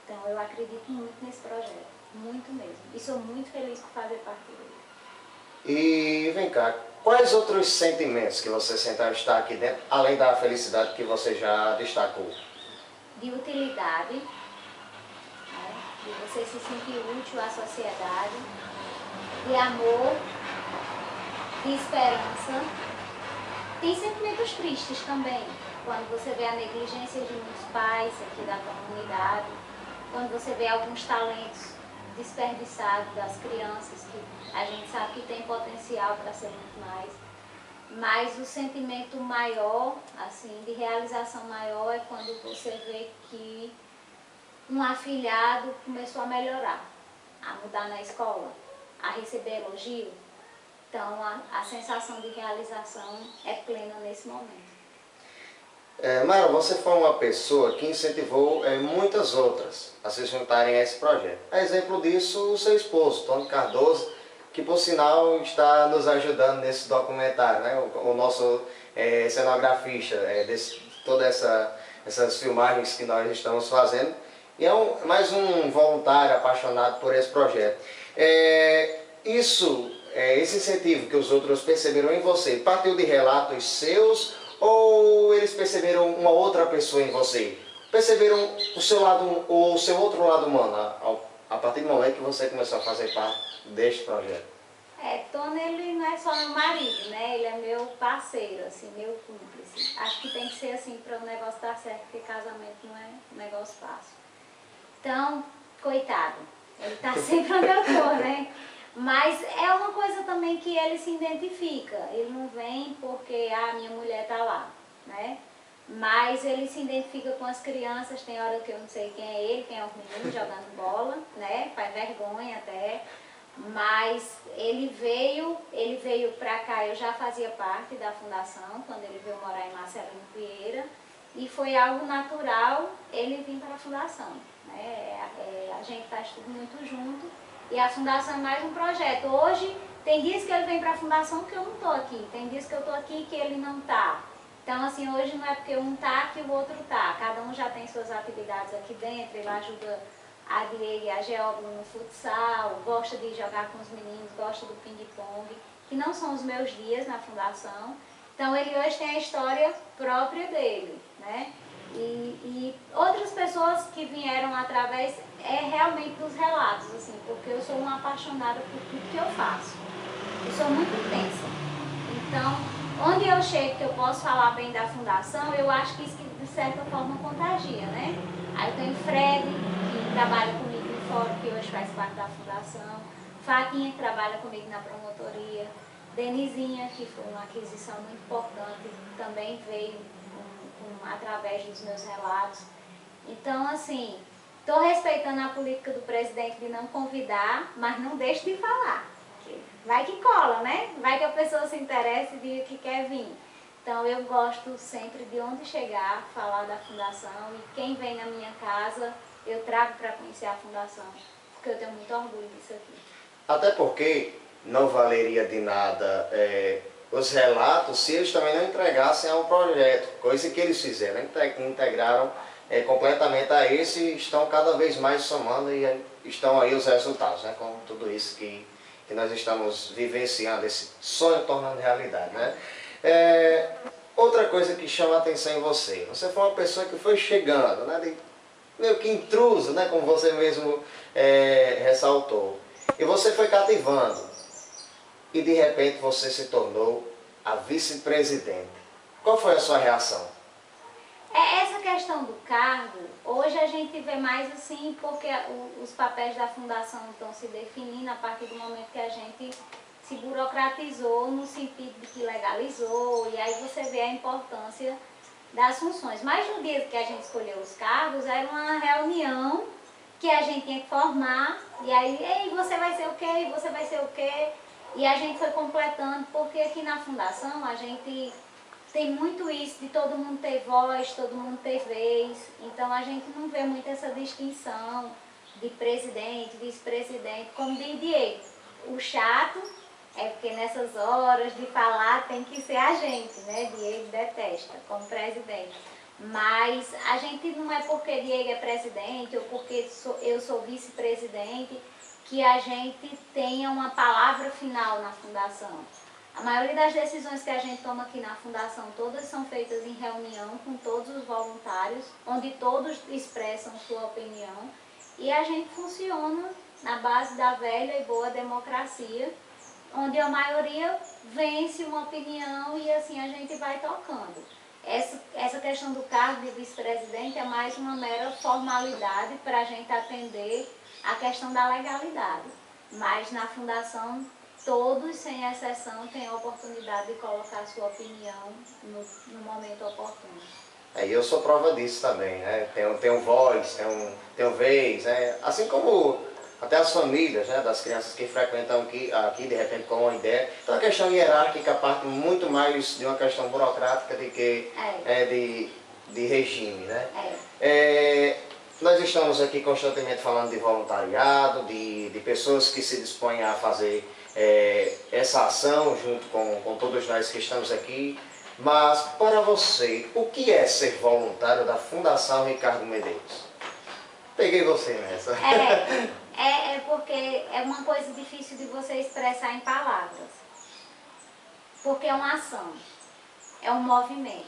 Então eu acredito muito nesse projeto, muito mesmo. E sou muito feliz por fazer parte dele. E vem cá, quais outros sentimentos que você sente ao estar aqui dentro, além da felicidade que você já destacou? De utilidade, né? De você se sentir útil à sociedade, de amor, de esperança. Tem sentimentos tristes também, quando você vê a negligência de muitos pais aqui da comunidade, quando você vê alguns talentos desperdiçados das crianças, que a gente sabe que tem potencial para ser muito mais. Mas o sentimento maior, assim, de realização maior, é quando você vê que um afilhado começou a melhorar, a mudar na escola, a receber elogio. Então a sensação de realização é plena nesse momento. Mara, você foi uma pessoa que incentivou muitas outras a se juntarem a esse projeto. A exemplo disso, o seu esposo, Tony Cardoso, que por sinal está nos ajudando nesse documentário, né? O nosso cenografista, todas essas filmagens que nós estamos fazendo. E é mais um voluntário apaixonado por esse projeto. Esse incentivo que os outros perceberam em você, partiu de relatos seus ou eles perceberam uma outra pessoa em você? Perceberam o seu outro lado humano a partir do momento que você começou a fazer parte deste projeto? Tony, ele não é só meu marido, né? Ele é meu parceiro, assim, meu cúmplice. Acho que tem que ser assim para o negócio dar certo, porque casamento não é um negócio fácil. Então, coitado, ele tá sempre onde eu tô, né? Mas é uma coisa também que ele se identifica. Ele não vem porque a minha mulher tá lá, né? Mas ele se identifica com as crianças. Tem hora que eu não sei quem é ele, quem é o menino jogando bola, né? Faz vergonha até. Mas ele veio pra cá, eu já fazia parte da fundação, quando ele veio morar em Marcelino Vieira. E foi algo natural ele vir para a fundação, né? A gente faz tudo muito junto. E a fundação é mais um projeto. Hoje, tem dias que ele vem para a fundação que eu não estou aqui, tem dias que eu estou aqui que ele não está. Então, assim, hoje não é porque um está que o outro está. Cada um já tem suas atividades aqui dentro, ele ajuda a Diego e a Geóbula no futsal, gosta de jogar com os meninos, gosta do ping-pong, que não são os meus dias na fundação. Então, ele hoje tem a história própria dele, né? E outras pessoas que vieram através realmente dos relatos, assim, porque eu sou uma apaixonada por tudo que eu faço. Eu sou muito intensa. Então, onde eu chego que eu posso falar bem da fundação, eu acho que isso de certa forma contagia, né? Aí eu tenho Fred, que trabalha comigo no fórum, que hoje faz parte da fundação, Faquinha, que trabalha comigo na promotoria, Denizinha, que foi uma aquisição muito importante, também veio através dos meus relatos. Então, assim, estou respeitando a política do presidente de não convidar, mas não deixo de falar. Vai que cola, né? Vai que a pessoa se interessa e diga que quer vir. Então, eu gosto sempre de onde chegar, falar da fundação, e quem vem na minha casa, eu trago para conhecer a fundação, porque eu tenho muito orgulho disso aqui. Até porque não valeria de nada os relatos se eles também não entregassem ao projeto, coisa que eles fizeram, integraram completamente a esse e estão cada vez mais somando e estão aí os resultados, né, com tudo isso que nós estamos vivenciando, esse sonho tornando realidade, né? Outra coisa que chama a atenção em você, você foi uma pessoa que foi chegando, né, meio que intruso, né, como você mesmo ressaltou, e você foi cativando, e de repente você se tornou a vice-presidente. Qual foi a sua reação? Essa questão do cargo, hoje a gente vê mais assim, porque os papéis da fundação estão se definindo a partir do momento que a gente se burocratizou, no sentido de que legalizou, e aí você vê a importância das funções. Mas no dia que a gente escolheu os cargos, era uma reunião que a gente tinha que formar, e aí, ei, você vai ser o quê? E você vai ser o quê? E a gente foi completando, porque aqui na fundação a gente tem muito isso de todo mundo ter voz, todo mundo ter vez, então a gente não vê muito essa distinção de presidente, vice-presidente, como de Diego. O chato é porque nessas horas de falar tem que ser a gente, né? Diego detesta como presidente. Mas a gente não é porque Diego é presidente ou porque eu sou vice-presidente que a gente tenha uma palavra final na fundação. A maioria das decisões que a gente toma aqui na fundação, todas são feitas em reunião com todos os voluntários, onde todos expressam sua opinião, e a gente funciona na base da velha e boa democracia, onde a maioria vence uma opinião e assim a gente vai tocando. Essa questão do cargo de vice-presidente é mais uma mera formalidade para a gente atender a questão da legalidade, mas na fundação todos, sem exceção, têm a oportunidade de colocar a sua opinião no momento oportuno. Eu sou prova disso também, né? Tenho voz, tenho vez, né? Assim como até as famílias, né, das crianças que frequentam aqui de repente com uma ideia. Então a questão hierárquica parte muito mais de uma questão burocrática do que de regime, né? Nós estamos aqui constantemente falando de voluntariado, de pessoas que se dispõem a fazer essa ação junto com todos nós que estamos aqui. Mas para você, o que é ser voluntário da Fundação Ricardo Medeiros? Peguei você nessa. Porque é uma coisa difícil de você expressar em palavras. Porque é uma ação, é um movimento.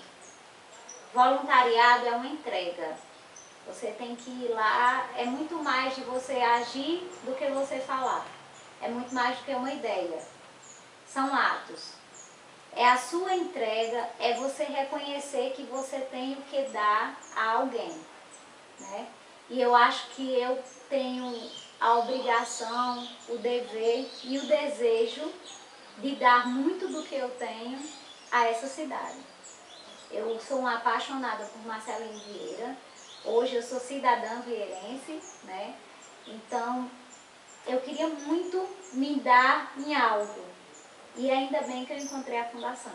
Voluntariado é uma entrega. Você tem que ir lá, é muito mais de você agir do que você falar. É muito mais do que uma ideia. São atos. É a sua entrega, é você reconhecer que você tem o que dar a alguém, né? E eu acho que eu tenho a obrigação, o dever e o desejo de dar muito do que eu tenho a essa cidade. Eu sou uma apaixonada por Marcelino Vieira. Hoje eu sou cidadã vieirense, né? Então, eu queria muito me dar em algo. E ainda bem que eu encontrei a Fundação.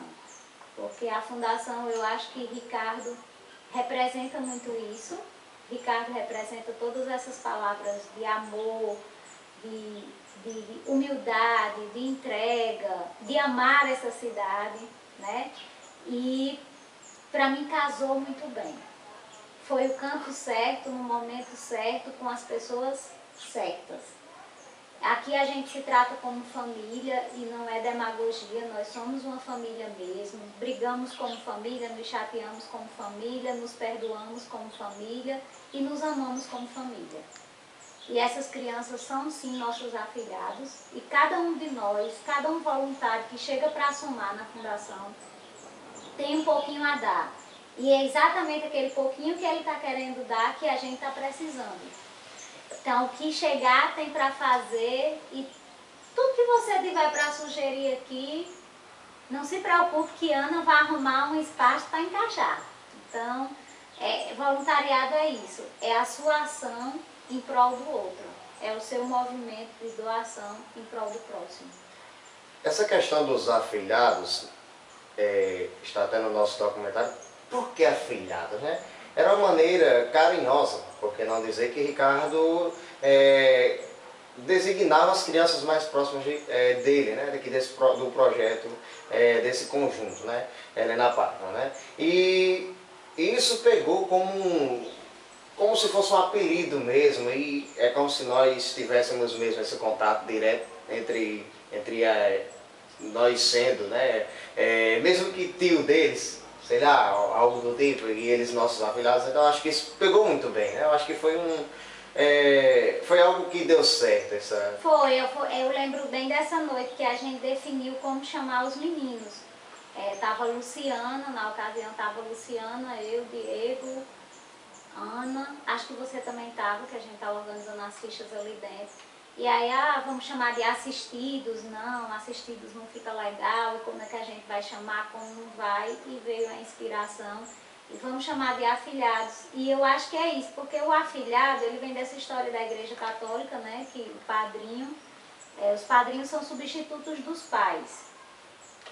Porque a Fundação, eu acho que Ricardo representa muito isso. Ricardo representa todas essas palavras de amor, de humildade, de entrega, de amar essa cidade, né? E para mim casou muito bem. Foi o canto certo, no momento certo, com as pessoas certas. Aqui a gente se trata como família e não é demagogia, nós somos uma família mesmo. Brigamos como família, nos chateamos como família, nos perdoamos como família e nos amamos como família. E essas crianças são sim nossos afilhados e cada um de nós, cada um voluntário que chega para somar na fundação, tem um pouquinho a dar. E é exatamente aquele pouquinho que ele está querendo dar que a gente está precisando. Então, o que chegar tem para fazer e tudo que você tiver para sugerir aqui, não se preocupe que Ana vai arrumar um espaço para encaixar. Então, voluntariado é isso, é a sua ação em prol do outro, é o seu movimento de doação em prol do próximo. Essa questão dos afilhados, está até no nosso documentário, por que afilhados, né? Era uma maneira carinhosa, por que não dizer que Ricardo designava as crianças mais próximas dele, né? Do projeto, desse conjunto, né? Helena Pátria, né? E isso pegou como se fosse um apelido mesmo, e é como se nós tivéssemos mesmo esse contato direto entre nós sendo, né? Mesmo que tio deles, sei lá, algo do tipo, e eles nossos afilhados, então acho que isso pegou muito bem, né? Eu acho que foi algo que deu certo. Eu lembro bem dessa noite que a gente definiu como chamar os meninos. Tava Luciana, na ocasião tava Luciana, eu, Diego, Ana, acho que você também estava, que a gente estava organizando as fichas ali dentro. E aí, vamos chamar de assistidos, não, assistidos não fica legal, e como é que a gente vai chamar, como não vai, e veio a inspiração. E vamos chamar de afilhados. E eu acho que é isso, porque o afilhado, ele vem dessa história da Igreja Católica, né, que o padrinho, os padrinhos são substitutos dos pais.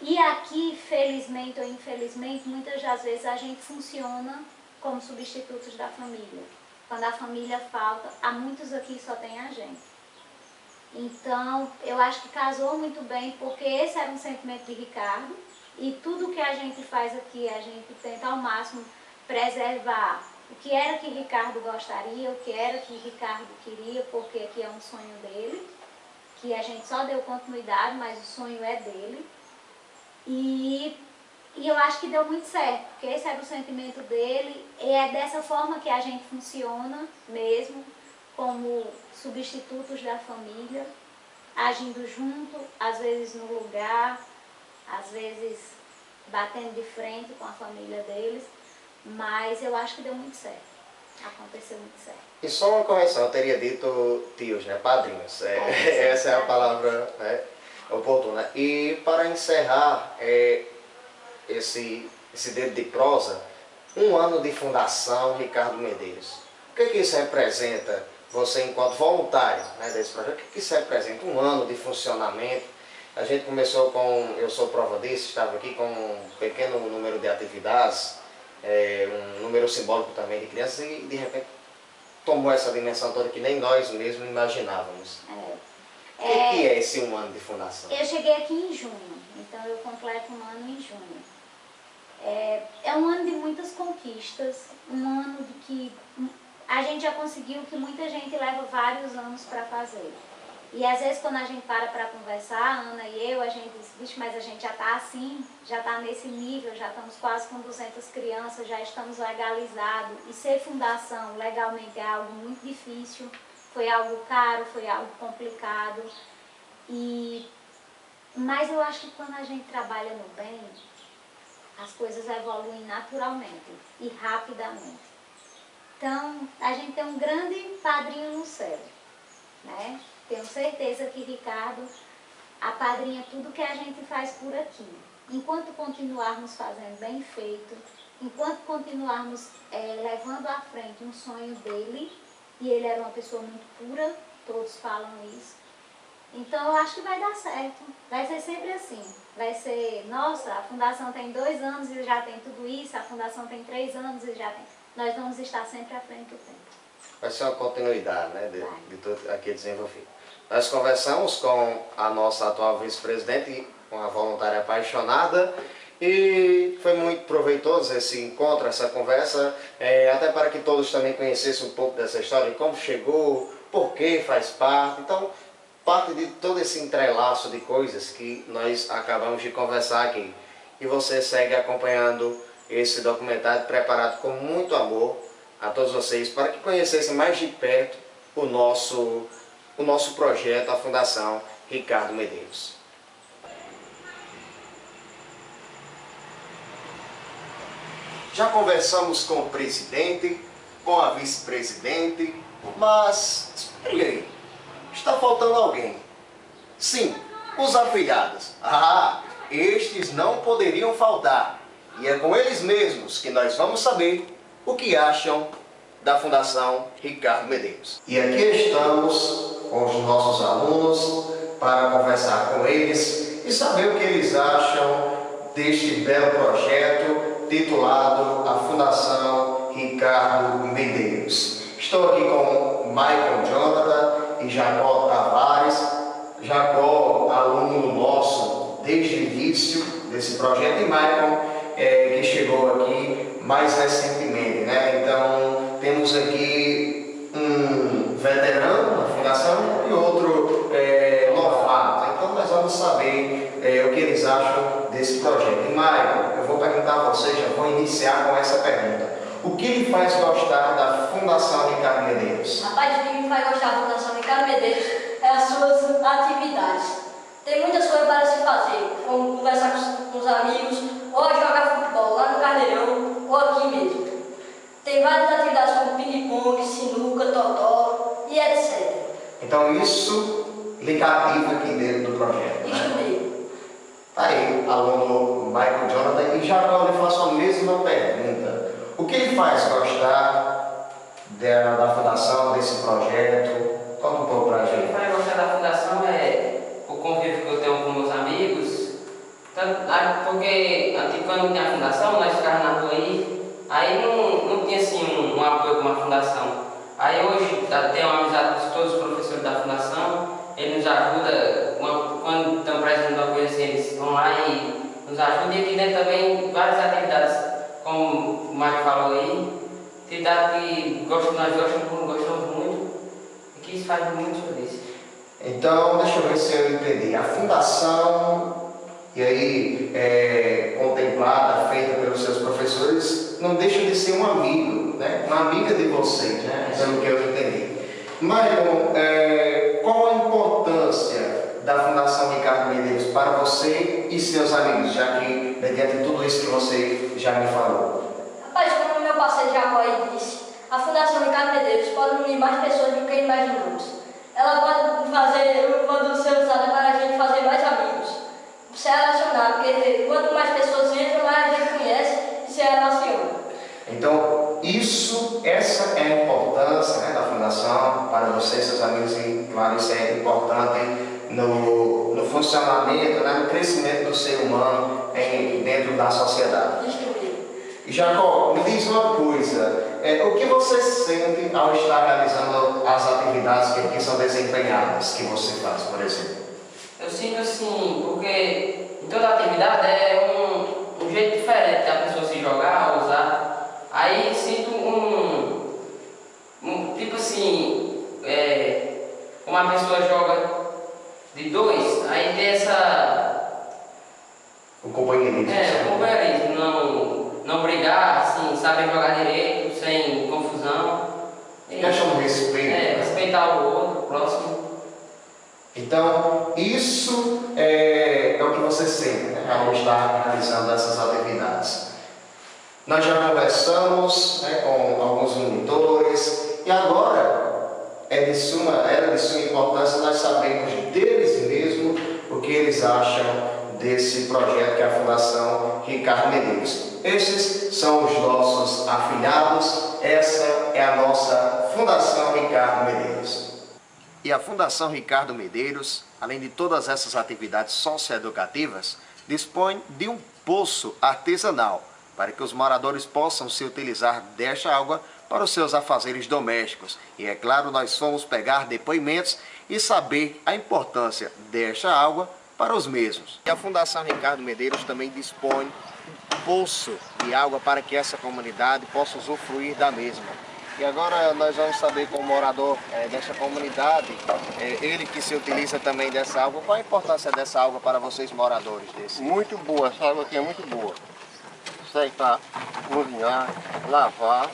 E aqui, felizmente ou infelizmente, muitas das vezes a gente funciona como substitutos da família. Quando a família falta, há muitos aqui só tem a gente. Então, eu acho que casou muito bem, porque esse era um sentimento de Ricardo, e tudo que a gente faz aqui, a gente tenta ao máximo preservar o que era que Ricardo gostaria, o que era que Ricardo queria, porque aqui é um sonho dele, que a gente só deu continuidade, mas o sonho é dele. E eu acho que deu muito certo, porque esse era o sentimento dele, e é dessa forma que a gente funciona mesmo, como substitutos da família, agindo junto, às vezes no lugar, às vezes batendo de frente com a família deles, mas eu acho que deu muito certo, aconteceu muito certo. E só uma correção, eu teria dito tios, né? Padrinhos, essa é a palavra, né, oportuna. E para encerrar esse dedo de prosa, 1 ano de fundação Ricardo Medeiros. O que isso representa? Você, enquanto voluntário, né, desse projeto, o que isso representa? 1 ano de funcionamento. A gente começou com, eu sou prova disso, estava aqui com um pequeno número de atividades, um número simbólico também de crianças, e de repente tomou essa dimensão toda que nem nós mesmos imaginávamos. O que é esse 1 ano de fundação? Eu cheguei aqui em junho, então eu completo 1 ano em junho. É 1 ano de muitas conquistas, 1 ano de que a gente já conseguiu que muita gente leva vários anos para fazer. E às vezes quando a gente para conversar, a Ana e eu, a gente diz, vixe, mas a gente já está assim, já está nesse nível, já estamos quase com 200 crianças, já estamos legalizados. E ser fundação legalmente é algo muito difícil, foi algo caro, foi algo complicado. Mas eu acho que quando a gente trabalha no bem, as coisas evoluem naturalmente e rapidamente. Então, a gente tem um grande padrinho no céu, né? Tenho certeza que Ricardo apadrinha tudo que a gente faz por aqui. Enquanto continuarmos fazendo bem feito, enquanto continuarmos levando à frente um sonho dele, e ele era uma pessoa muito pura, todos falam isso, então eu acho que vai dar certo. Vai ser sempre assim. Vai ser, nossa, a fundação tem 2 anos e já tem tudo isso, a fundação tem 3 anos e já tem. Nós vamos estar sempre à frente do tempo. vai ser uma continuidade, né, de tudo aqui desenvolvido. Nós conversamos com a nossa atual vice-presidente, uma voluntária apaixonada, e foi muito proveitoso esse encontro, essa conversa, até para que todos também conhecessem um pouco dessa história, como chegou, por que faz parte. Então, parte de todo esse entrelaço de coisas que nós acabamos de conversar aqui. E você segue acompanhando esse documentário preparado com muito amor a todos vocês, para que conhecessem mais de perto o nosso projeto, a Fundação Ricardo Medeiros. Já conversamos com o presidente, com a vice-presidente, mas espere aí, está faltando alguém. Sim, os afilhados. Estes não poderiam faltar. E é com eles mesmos que nós vamos saber o que acham da Fundação Ricardo Medeiros. E aqui estamos com os nossos alunos para conversar com eles e saber o que eles acham deste belo projeto titulado a Fundação Ricardo Medeiros. Estou aqui com Michael Jonathan e Jacó Tavares. Jacó, aluno nosso desde o início desse projeto, e Michael, que chegou aqui mais recentemente, né? Então, temos aqui um veterano da Fundação e outro novato. Então, nós vamos saber o que eles acham desse projeto. E, Michael, eu vou perguntar a você, já vou iniciar com essa pergunta. O que lhe faz gostar da Fundação Ricardo Medeiros? Rapaz, o que me faz gostar da Fundação Ricardo Medeiros é as suas atividades. Tem muitas coisas para se fazer, como conversar com os amigos, ou jogar futebol lá no Carneirão, ou aqui mesmo. Tem várias atividades como ping-pong, sinuca, totó e etc. Então isso lhe cativa aqui dentro do projeto, Isso né? mesmo. Tá aí, aluno Michael Jonathan, e já agora eu faço a mesma pergunta. O que lhe faz gostar da Fundação, desse projeto? Conta um pouco pra gente. O que me faz gostar da Fundação é o convívio que eu tenho com meus amigos, porque quando tinha a Fundação, nós ficávamos na rua aí não tinha assim um apoio com a Fundação. Aí hoje tem uma amizade com todos os professores da Fundação, ele nos ajuda, quando estão precisando de uma coisa assim, eles vão lá e nos ajudam. E aqui dentro também várias atividades, como o Marco falou aí, atividade que nós gostamos muito e que isso faz muito feliz. Então, deixa eu ver se eu entendi. A Fundação, e aí contemplada, feita pelos seus professores, não deixa de ser um amigo, né? Uma amiga de vocês, né? Pelo que eu entendi. Maicon, qual a importância da Fundação Ricardo Medeiros para você e seus amigos, já que, mediante tudo isso que você já me falou? Rapaz, como o meu parceiro Jacó aí disse, a Fundação Ricardo Medeiros pode unir mais pessoas do que imaginamos. Ela pode ser usada para a gente fazer mais amigos, se relacionar, porque quanto mais pessoas entram, mais a gente conhece e se relaciona. Então, essa é a importância, né, da Fundação para você e seus amigos, e claro, isso é importante no funcionamento, né, no crescimento do ser humano dentro da sociedade. E Jacó, me diz uma coisa, o que você sente ao estar realizando as atividades que aqui são desempenhadas, que você faz, por exemplo? Eu sinto assim, porque em toda atividade é um jeito diferente da pessoa se jogar, usar. Aí sinto tipo assim, como a pessoa joga de dois, aí tem o companheirismo. O companheirismo, não brigar, assim, saber jogar direito, sem confusão. Questão do respeito. Respeitar o outro, o próximo. Então, isso é o que você sente, né, ao estar realizando essas atividades. Nós já conversamos, né, com alguns monitores, e agora era de suma importância nós sabermos deles mesmos o que eles acham desse projeto que é a Fundação Ricardo Medeiros. Esses são os nossos afilhados, essa é a nossa Fundação Ricardo Medeiros. E a Fundação Ricardo Medeiros, além de todas essas atividades socioeducativas, dispõe de um poço artesanal para que os moradores possam se utilizar desta água para os seus afazeres domésticos. E é claro, nós fomos pegar depoimentos e saber a importância desta água para os mesmos. E a Fundação Ricardo Medeiros também dispõe um poço de água para que essa comunidade possa usufruir da mesma. E agora nós vamos saber com o morador desta comunidade, ele que se utiliza também dessa água, qual a importância dessa água para vocês moradores desse? Muito boa, essa água aqui é muito boa. Serve para cozinhar, lavar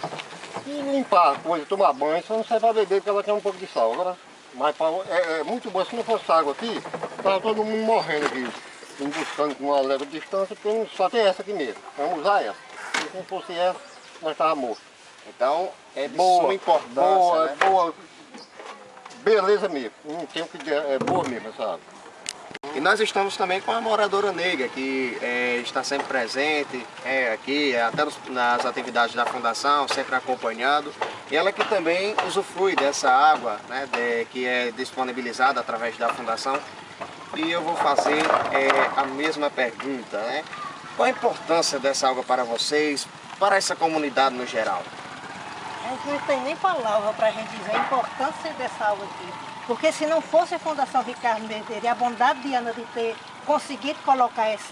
e limpar a coisa, tomar banho, só não serve para beber porque ela tem um pouco de sal. Agora, mas é muito boa, se não fosse água aqui, estava todo mundo morrendo aqui, buscando com uma leve distância, porque só tem essa aqui mesmo, vamos usar essa. Se não fosse essa, nós estávamos mortos. Então, é de suma importância, boa, né? Boa, beleza mesmo, não tem o que dizer, é boa mesmo essa água. E nós estamos também com a moradora negra, que está sempre presente aqui, até nas atividades da Fundação, sempre acompanhando. E ela que também usufrui dessa água, né, que é disponibilizada através da Fundação. E eu vou fazer a mesma pergunta, né? Qual a importância dessa água para vocês, para essa comunidade no geral? A gente não tem nem palavra para a gente dizer a importância dessa água aqui. Porque se não fosse a Fundação Ricardo Medeiros e a bondade de Ana de ter conseguido colocar esse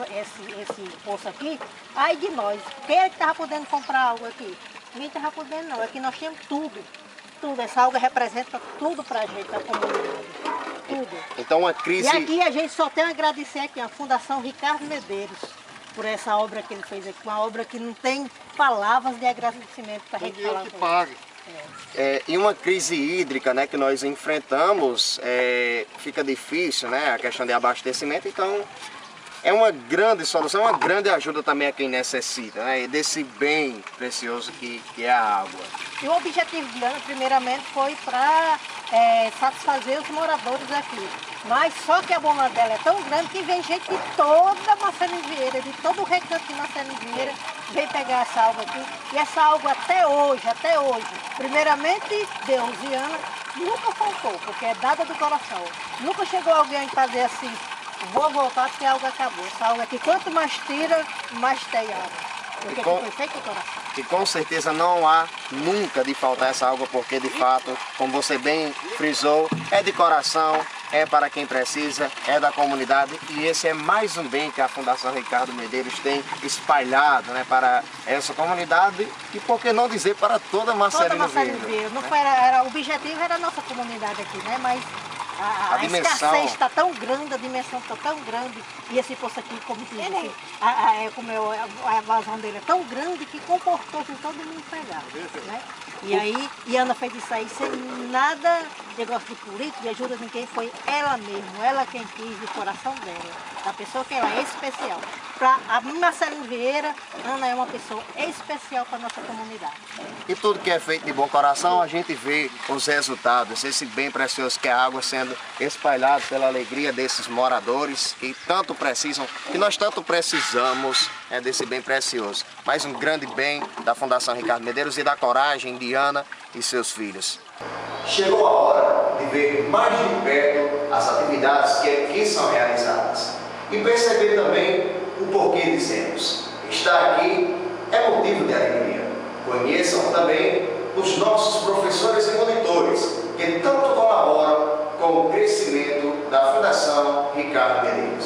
poço aqui, ai de nós, quem é que estava podendo comprar água aqui? Ninguém estava podendo não, aqui nós temos tudo. Tudo, essa água representa tudo para a gente, a comunidade. Tudo. Então uma crise... E aqui a gente só tem a agradecer aqui a Fundação Ricardo Medeiros por essa obra que ele fez aqui, uma obra que não tem palavras de agradecimento para a gente falar com pague. E uma crise hídrica, né, que nós enfrentamos, fica difícil, né, a questão de abastecimento, então é uma grande solução, uma grande ajuda também a quem necessita, né, desse bem precioso que é a água. E o objetivo de Ana, primeiramente, foi para satisfazer os moradores aqui. Mas só que a bomba dela é tão grande que vem gente de toda Marcelino Vieira, de todo o recanto de Marcelino Vieira, vem pegar essa água aqui. E essa água até hoje, primeiramente Deus e Ana, nunca faltou, porque é dada do coração. Nunca chegou alguém a fazer assim, vou voltar porque a água acabou. Essa água aqui, quanto mais tira, mais tem água. Porque foi feito do coração. E com certeza não há nunca de faltar essa água, porque de fato, como você bem frisou, é de coração, é para quem precisa, é da comunidade. E esse é mais um bem que a Fundação Ricardo Medeiros tem espalhado, né, para essa comunidade e, por que não dizer, para toda Marcelino Vieira. Não né? foi, o objetivo era a nossa comunidade aqui, né? Mas a dimensão escassez está tão grande, a dimensão está tão grande, e esse poço aqui, como diz assim, a vazão dele é tão grande que comportou com todo mundo pegar, né? E aí, e Ana fez isso aí sem nada, negócio de político, de ajuda de ninguém, foi ela mesma, ela quem quis, do coração dela, da pessoa que ela é especial. Para a Marcelino Vieira, Ana é uma pessoa especial para a nossa comunidade. E tudo que é feito de bom coração, a gente vê os resultados, esse bem precioso que é a água sendo espalhado pela alegria desses moradores que tanto precisam, que nós tanto precisamos desse bem precioso. Mais um grande bem da Fundação Ricardo Medeiros e da coragem de Ana e seus filhos. Chegou a hora de ver mais de perto as atividades que aqui são realizadas e perceber também o porquê dizemos: estar aqui é motivo de alegria. Conheçam também os nossos professores e monitores que tanto colaboram com o crescimento da Fundação Ricardo Medeiros.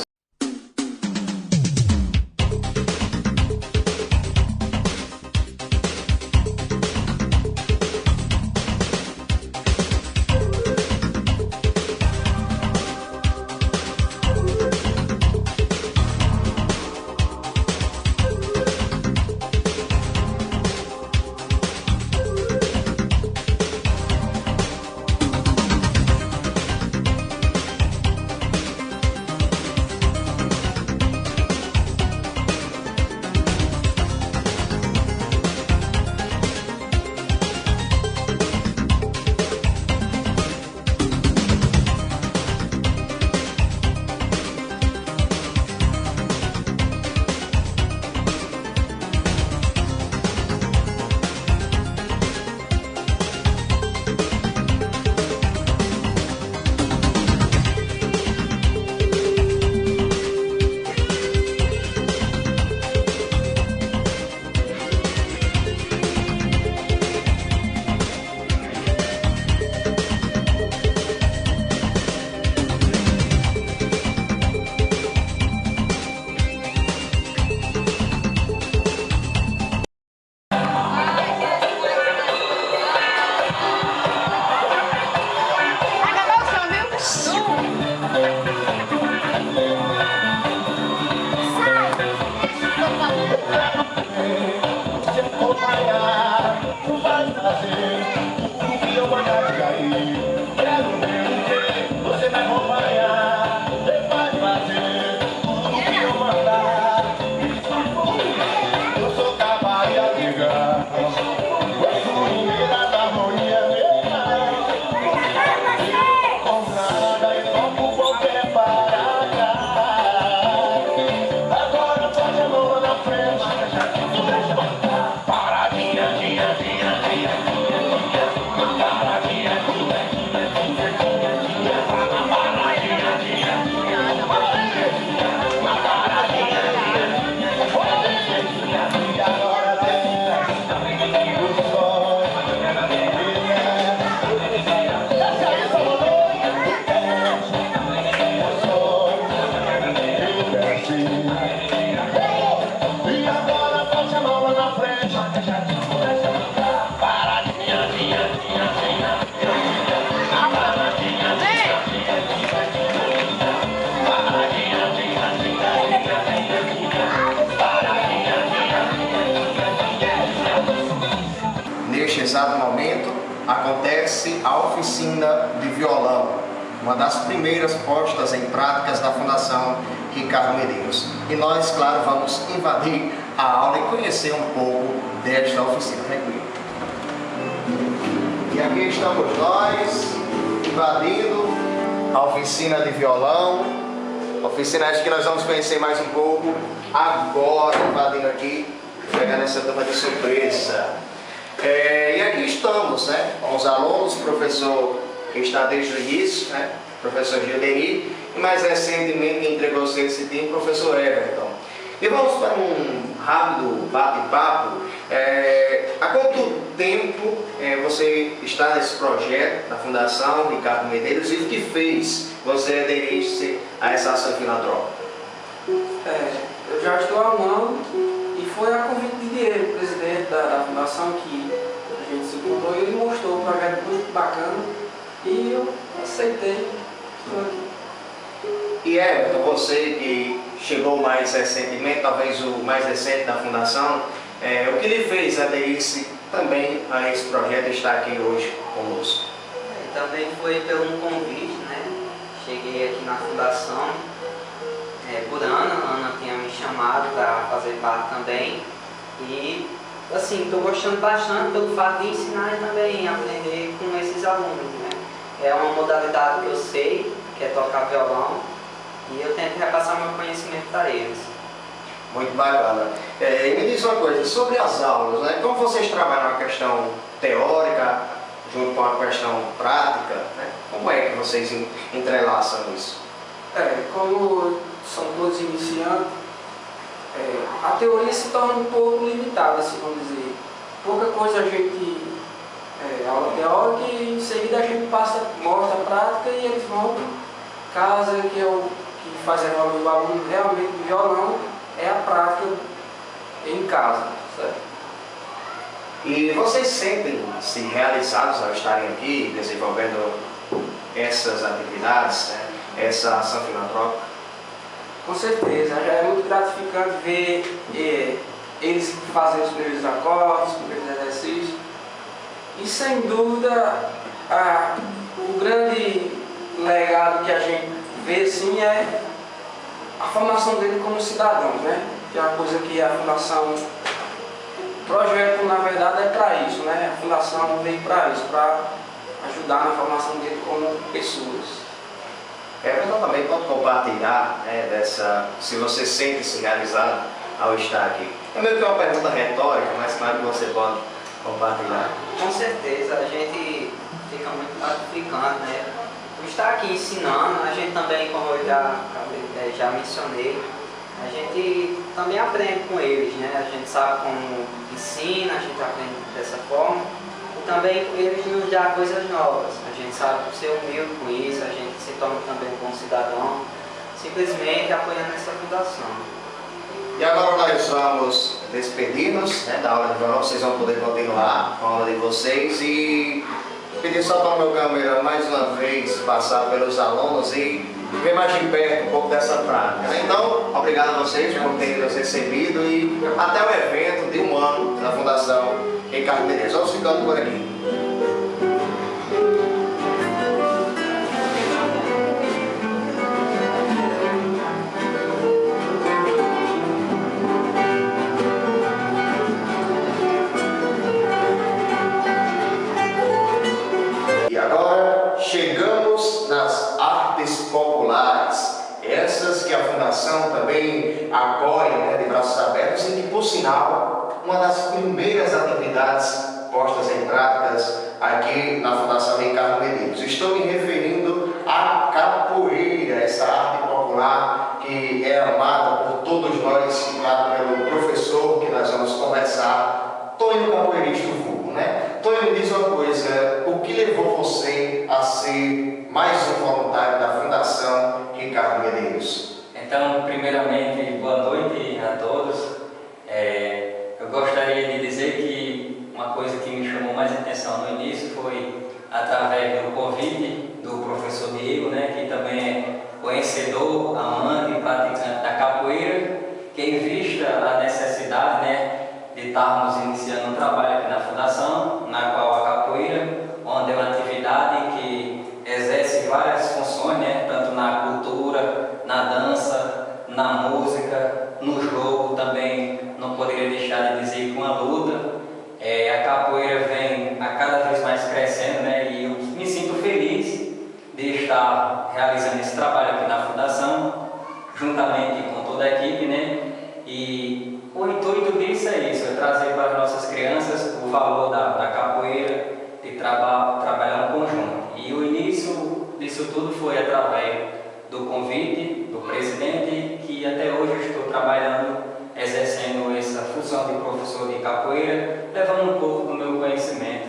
Neste exato momento, acontece a oficina de violão, uma das primeiras postas em práticas da Fundação Ricardo Medeiros. E nós, claro, vamos invadir a aula e conhecer um pouco desta oficina. Vem comigo. E aqui estamos nós, invadindo a oficina de violão. Oficina esta que nós vamos conhecer mais um pouco agora, invadindo aqui, pegando essa turma de surpresa. E aqui estamos, né, com os alunos, o professor que está desde o início, né, professor Gilderi, e mais recentemente quem entregou esse time, o professor Everton. E vamos para um rápido bate-papo. Há quanto tempo você está nesse projeto da Fundação Ricardo Medeiros e o que fez você aderir-se a essa ação filantrópica? Eu já estou há um ano e foi a convite de Diego, presidente da Fundação, que a gente se encontrou e ele mostrou um projeto muito bacana e eu aceitei. E Everton, você que chegou mais recentemente, talvez o mais recente da Fundação, o que lhe fez aderir-se também a esse projeto e estar aqui hoje conosco? Também foi pelo um convite, né? Cheguei aqui na Fundação por Ana. A Ana tinha me chamado para fazer parte também. E, assim, estou gostando bastante pelo fato de ensinar e também aprender com esses alunos, né? É uma modalidade que eu sei, que é tocar violão, e eu tento repassar meu conhecimento para eles. Muito bacana. E me diz uma coisa, sobre as aulas, né? Como vocês trabalham a questão teórica junto com a questão prática, né? Como é que vocês entrelaçam isso? Como são todos iniciantes, a teoria se torna um pouco limitada, assim vamos dizer. Pouca coisa a gente aula teórica e em seguida a gente mostra a prática e eles vão casa que é o que faz evoluir o aluno realmente do violão é a prática em casa, certo? E vocês sentem-se realizados ao estarem aqui desenvolvendo essas atividades, né? Essa ação filantrópica? Com certeza, já é muito gratificante ver eles fazendo os primeiros acordes, os primeiros exercícios. E sem dúvida, o grande legado que a gente vê sim é a formação dele como cidadãos, né? Que é uma coisa que a Fundação, o projeto na verdade é para isso, né? A Fundação veio para isso, para ajudar na formação dele como pessoas. Everton também pode compartilhar, né, se você sente-se realizado ao estar aqui. É meio que uma pergunta retórica, mas claro que você pode compartilhar. Com certeza, a gente fica muito gratificante, né? Por estar aqui ensinando, a gente também, como eu já mencionei, a gente também aprende com eles, né? A gente sabe como ensina, a gente aprende dessa forma. E também eles nos dão coisas novas. A gente sabe ser humilde com isso, a gente se torna também um bom cidadão, simplesmente apoiando essa fundação. E agora nós vamos despedir-nos, né, da aula de violão. Vocês vão poder continuar com a aula de vocês e pedir só para o meu câmera mais uma vez passar pelos alunos e ver mais de perto um pouco dessa prática. Então, obrigado a vocês por terem nos recebido e até o evento de um ano da Fundação Ricardo Medeiros. Vamos ficando por aqui. E agora chegamos nas artes populares, essas que a Fundação também acolhe, né, de braços abertos, e que, por sinal, uma das primeiras atividades postas em práticas aqui na Fundação Ricardo Medeiros. Estou me referindo à capoeira, essa arte popular que é amada por todos nós, claro, pelo professor que nós vamos conversar, Tonho Capoeirista Vulgo, né? Tonho, me diz uma coisa, o que levou você a ser mais um voluntário da Fundação Ricardo Medeiros? Então, primeiramente, boa noite a todos. Eu gostaria de dizer que uma coisa que me chamou mais atenção no início foi através do convite do professor Diego, né, que também é conhecedor, amante e praticante da capoeira, que em vista a necessidade, né, de estarmos iniciando um trabalho aqui na Fundação, na qual a capoeira, onde é uma atividade que exerce várias funções, né, tanto na cultura, na dança, na música, no jogo também, não poderia deixar de dizer com a luta. A capoeira vem a cada vez mais crescendo, né, e eu me sinto feliz de estar realizando esse trabalho aqui na Fundação, juntamente com toda a equipe, né, e o intuito disso é isso, é trazer para as nossas crianças o valor da capoeira, de trabalhar em conjunto. E o início disso tudo foi através do convite do presidente, que até hoje estou trabalhando, exercendo essa função de professor de capoeira, levando um pouco do meu conhecimento,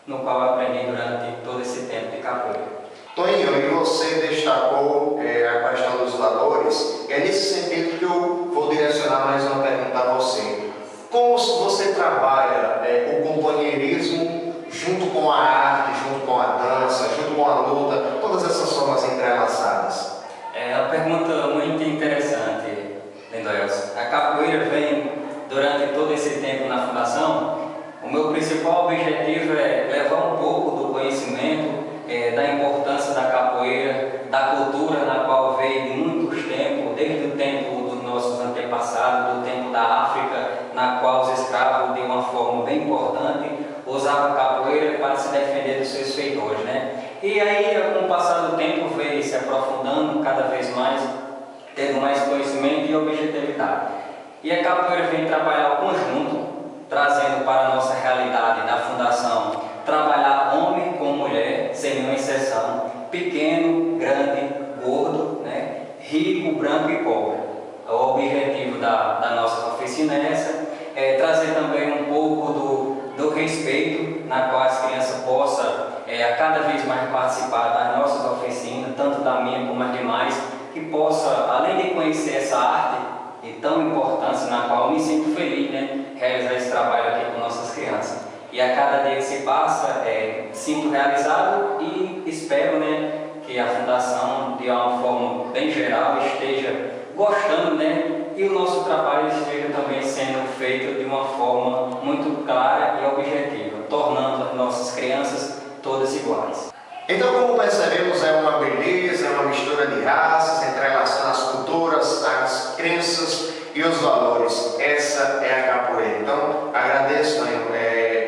no qual aprendi durante todo esse tempo de capoeira. Toninho, e você destacou a questão dos valores, e é nesse sentido que eu vou direcionar mais uma pergunta a você. Como você trabalha o companheirismo junto com a arte, junto com a dança, junto com a luta, todas essas formas entrelaçadas? É uma pergunta muito interessante, Lindoelson. A capoeira vem durante todo esse tempo na Fundação. O meu principal objetivo é levar um pouco do conhecimento da importância da capoeira, da cultura na qual veio de muitos tempos, desde o tempo dos nossos antepassados, do tempo da África, na qual os escravos, de uma forma bem importante, usavam capoeira para se defender dos seus feitores, né? E aí, com o passar do tempo, veio se aprofundando cada vez mais, tendo mais conhecimento e objetividade. E a capoeira vem trabalhar o conjunto, trazendo para a nossa realidade da Fundação, trabalhar homem com mulher, sem nenhuma exceção, pequeno, grande, gordo, né? Rico, branco e pobre. O objetivo da nossa oficina é essa, trazer também um pouco do respeito, na qual as crianças possam a cada vez mais participar das nossas oficinas, tanto da minha como as demais, que possa, além de conhecer essa arte e tão importante, na qual eu me sinto feliz, né, realizar esse trabalho aqui com nossas crianças. E a cada dia que se passa, sinto realizado e espero, né, que a Fundação, de uma forma bem geral, esteja gostando, né, e o nosso trabalho esteja também sendo feito de uma forma muito clara e objetiva, tornando as nossas crianças todas iguais. Então, como percebemos, é uma beleza, é uma mistura de raças, entrelaçando as culturas, as crenças e os valores. Essa é a capoeira. Então, agradeço,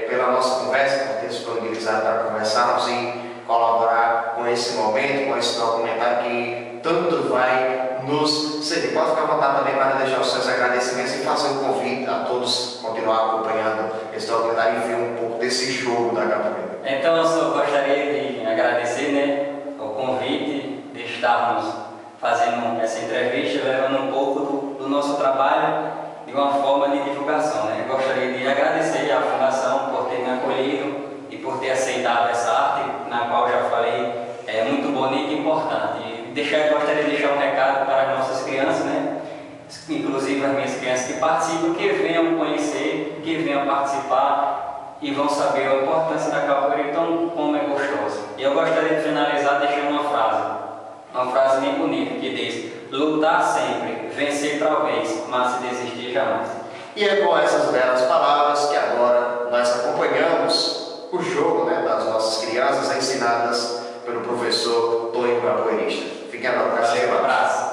pela nossa conversa, por ter disponibilizado para conversarmos e colaborar com esse momento, com esse documentário que tanto vai nos servir. Pode ficar à vontade também para deixar os seus agradecimentos e fazer um convite a todos continuar acompanhando esse documentário e ver um pouco desse jogo da capoeira. Então, eu só gostaria de agradecer, né, o convite de estarmos fazendo essa entrevista, levando um pouco do nosso trabalho de uma forma de divulgação, né? Eu gostaria de agradecer à Fundação por ter me acolhido e por ter aceitado essa arte, na qual já falei, é muito bonita e importante. E gostaria de deixar um recado para as nossas crianças, né? Inclusive as minhas crianças que participam, que venham conhecer, que venham participar e vão saber a importância da capoeira, então como é gostosa. E eu gostaria de finalizar deixando uma frase bem bonita, que diz: lutar sempre, vencer talvez, mas se desistir jamais. E é com essas belas palavras que agora nós acompanhamos o jogo, né, das nossas crianças ensinadas pelo professor Tonho Capoeirista. Fiquem agora com essa imagem. abraço.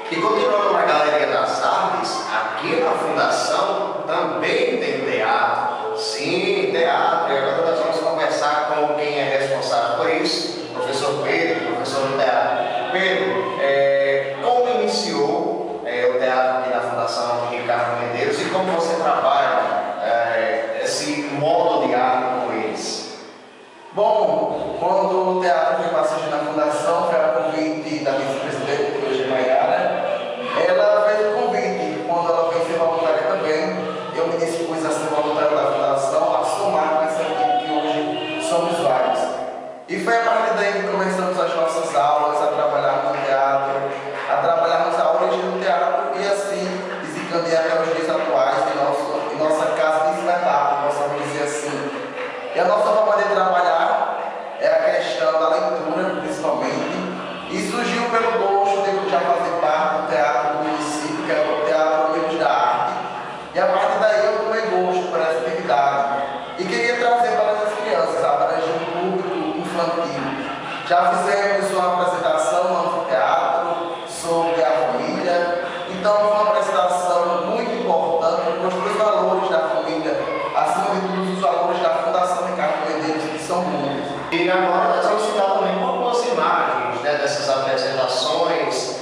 E continuando na Galeria das Artes, aqui na Fundação também tem teatro. Sim, teatro. E agora nós vamos conversar com quem é responsável por isso, o professor Pedro, professor do teatro. Pedro, como iniciou o teatro aqui na Fundação Ricardo Medeiros e como você trabalha esse modo de arte com eles? Bom, quando o teatro foi passagem na Fundação, foi a convite da vice-presidente, que hoje é Maiara, ela fez o convite. Quando ela veio ser voluntária também, eu me dispus a ser voluntário da Fundação, a somar com essa equipe que hoje somos vários. E foi a partir daí que começamos as nossas aulas, a trabalharmos no teatro, a trabalharmos a origem do teatro e assim desencadear até os dias atuais em nossa casa de espetáculo, posso dizer assim. E a nossa forma de trabalhar é a questão da leitura, principalmente, e surgiu pelo gosto de já fazer parte do teatro do município, que é o Teatro Amigos da Arte, e a partir daí eu tomei gosto por essa atividade e queria trazer para as crianças, abranger um público infantil. Já fizemos uma apresentação no anfiteatro sobre a família, então foi uma apresentação muito importante, mostrou os valores da família, acima de tudo os valores da Fundação Ricardo Medeiros, que são muitos. E agora nós vamos citar também algumas imagens, né, dessas apresentações,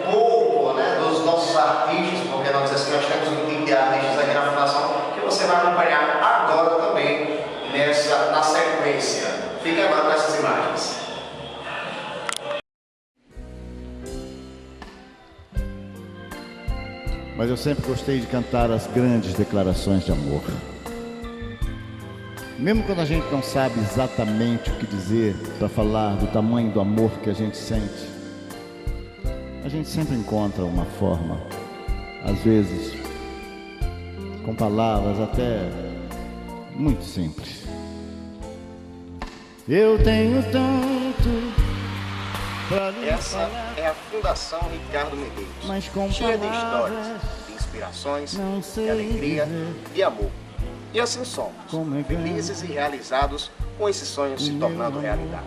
um pouco, né, dos nossos artistas, porque nós temos um time de artistas aqui na Fundação que você vai acompanhar agora também na sequência. Fique agora com essas imagens. Mas eu sempre gostei de cantar as grandes declarações de amor. Mesmo quando a gente não sabe exatamente o que dizer para falar do tamanho do amor que a gente sente, a gente sempre encontra uma forma, às vezes com palavras até muito simples. Eu tenho tanto pra lhe Essa falar, é a Fundação Ricardo Medeiros, mas com cheia de palavras histórias, de inspirações, não sei de alegria, dizer. de amor. E assim somos, Como é grande felizes e realizados com esses sonhos se tornando realidade.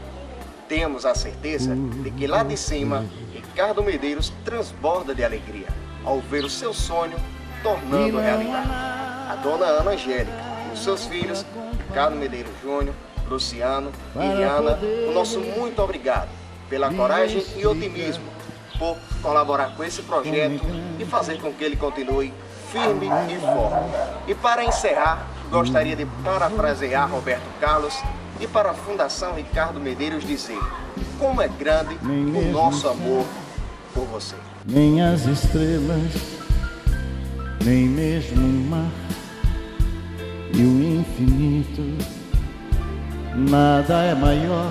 Temos a certeza de que lá de cima, Ricardo Medeiros transborda de alegria ao ver o seu sonho tornando realidade. A dona Ana Angélica e os seus filhos, Ricardo Medeiros Júnior, Luciano e Riana, o nosso muito obrigado pela coragem e otimismo por colaborar com esse projeto e fazer com que ele continue firme e forte. E para encerrar, gostaria de parafrasear Roberto Carlos e para a Fundação Ricardo Medeiros dizer: como é grande o nosso amor por você. nem as estrelas, nem mesmo o mar e o infinito, nada é maior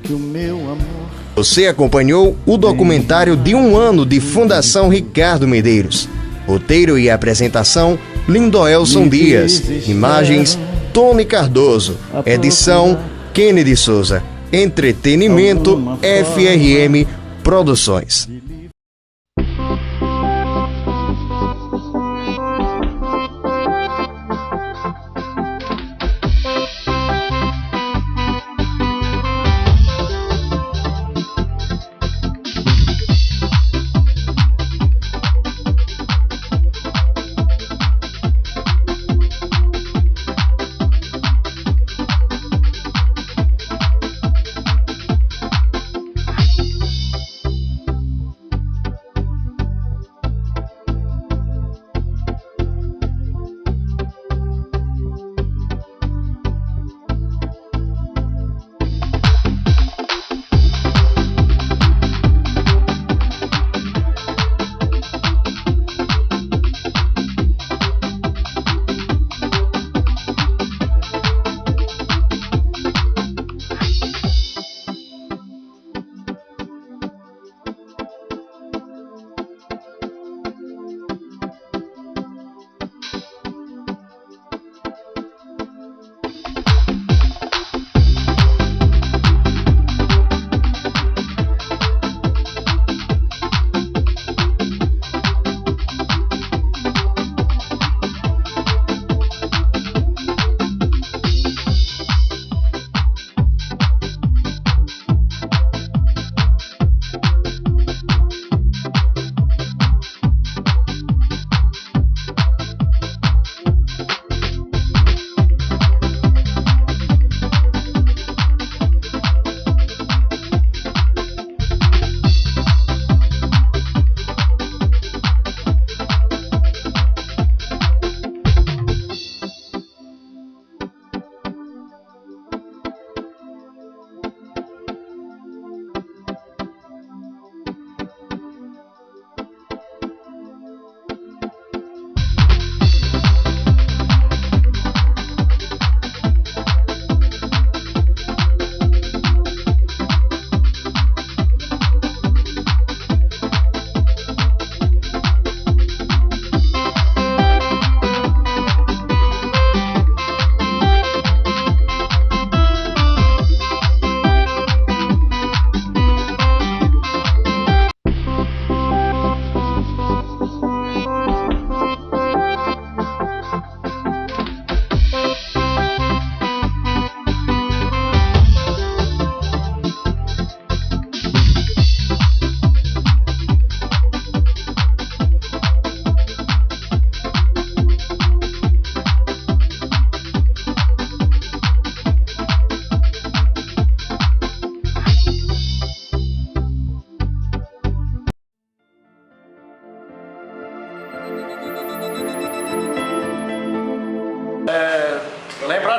que o meu amor. Você acompanhou o documentário de 1 ano de Fundação Ricardo Medeiros. Roteiro e apresentação, Lindoelson Dias. Imagens, Tony Cardoso. Edição, Kennedy Souza. Entretenimento, FRM Produções.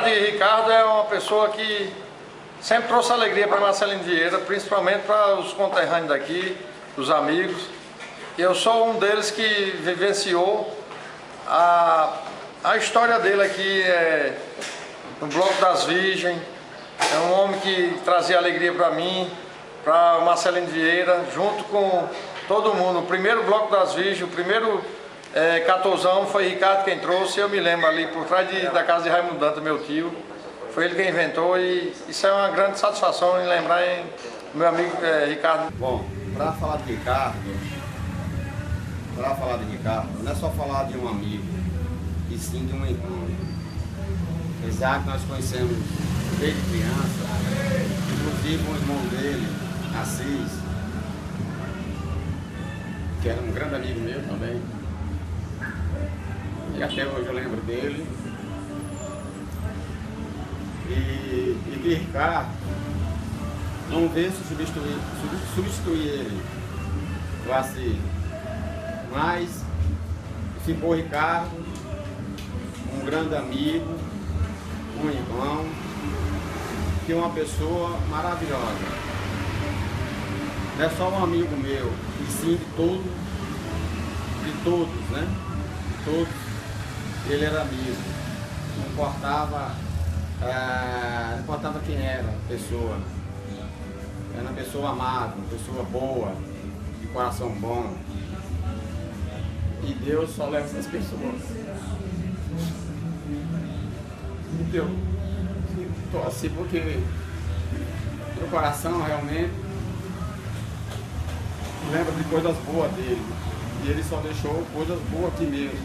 verdade, Ricardo é uma pessoa que sempre trouxe alegria para Marcelino Vieira, principalmente para os conterrâneos daqui, os amigos. Eu sou um deles que vivenciou a história dele aqui no Bloco das Virgens. É um homem que trazia alegria para mim, para Marcelino Vieira, junto com todo mundo. O primeiro Bloco das Virgens, o primeiro 14º foi Ricardo quem trouxe. Eu me lembro ali por trás da casa de Raimundo Dantas, meu tio. Foi ele quem inventou e isso é uma grande satisfação em lembrar do meu amigo Ricardo. Bom, para falar de Ricardo, não é só falar de um amigo, e sim de um irmão. Apesar que nós conhecemos desde criança, inclusive o irmão dele, Assis, que era um grande amigo meu também. E até hoje eu lembro dele. E que Ricardo não veio se substituir ele, o Assis. Mas ficou Ricardo, um grande amigo, um irmão, que é uma pessoa maravilhosa. Não é só um amigo meu, e sim de todos, né? De todos, ele era amigo. Não importava quem era a pessoa. Era uma pessoa amável, uma pessoa boa, de coração bom. E Deus só leva essas pessoas. Eu estou assim porque meu coração realmente lembra de coisas boas dele. E ele só deixou coisas boas aqui mesmo.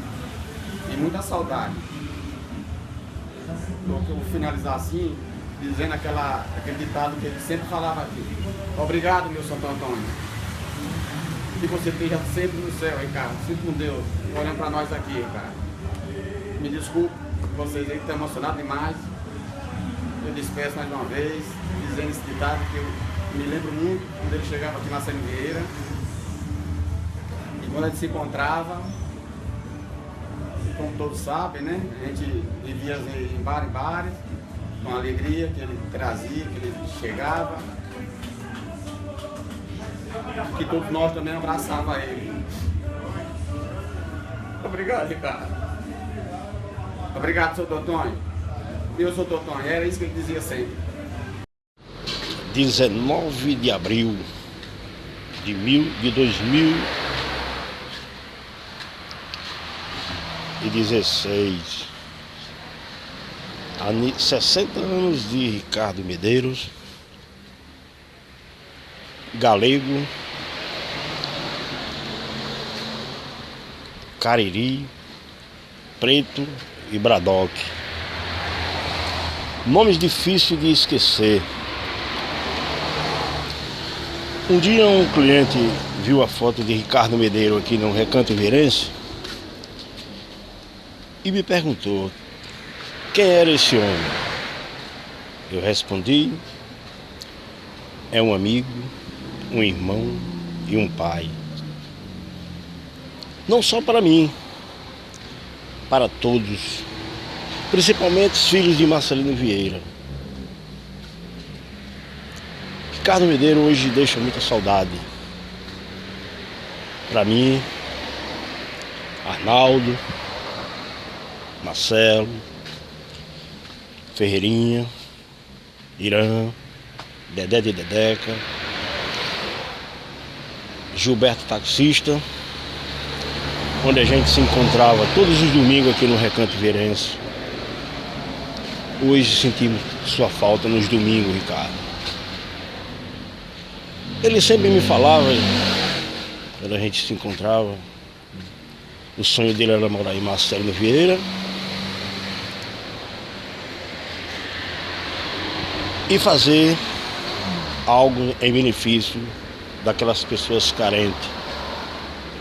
E muita saudade. Eu vou finalizar assim, dizendo aquele ditado que ele sempre falava aqui. Obrigado, meu Santo Antônio. Que você esteja sempre no céu, Ricardo. Sempre com Deus, olhando para nós aqui, Ricardo. Me desculpe, vocês aí que estão emocionados demais. Eu despeço mais uma vez, dizendo esse ditado que eu me lembro muito quando ele chegava aqui na Marcelino Vieira. E quando a gente se encontrava, como todos sabem, né? A gente vivia em bares, com a alegria que ele trazia, que ele chegava. Que todos nós também abraçávamos ele. Obrigado, Ricardo. Obrigado, Sr. Antônio. Eu sou o Antônio, era isso que ele dizia sempre. 19 de abril de 2016. 60 anos de Ricardo Medeiros, Galego, Cariri, Preto e Braddock. Nomes difíceis de esquecer. Um dia um cliente viu a foto de Ricardo Medeiros aqui no Recanto Vierense e me perguntou quem era esse homem. Eu respondi: é um amigo, um irmão e um pai. Não só para mim, para todos, principalmente os filhos de Marcelino Vieira. Ricardo Medeiros hoje deixa muita saudade. Para mim, Arnaldo, Marcelo, Ferreirinha, Irã, Dedé de Dedeca, Gilberto Taxista, onde a gente se encontrava todos os domingos aqui no Recanto Vierense. Hoje sentimos sua falta nos domingos, Ricardo. Ele sempre me falava, quando a gente se encontrava, o sonho dele era morar em Marcelino Vieira e fazer algo em benefício daquelas pessoas carentes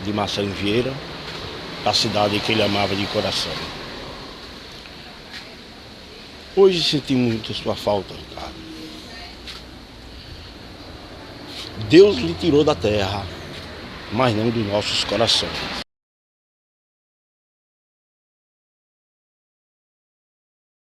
de Marcelino Vieira, a cidade que ele amava de coração. Hoje sentimos muito sua falta, Ricardo. Deus lhe tirou da terra, mas não dos nossos corações.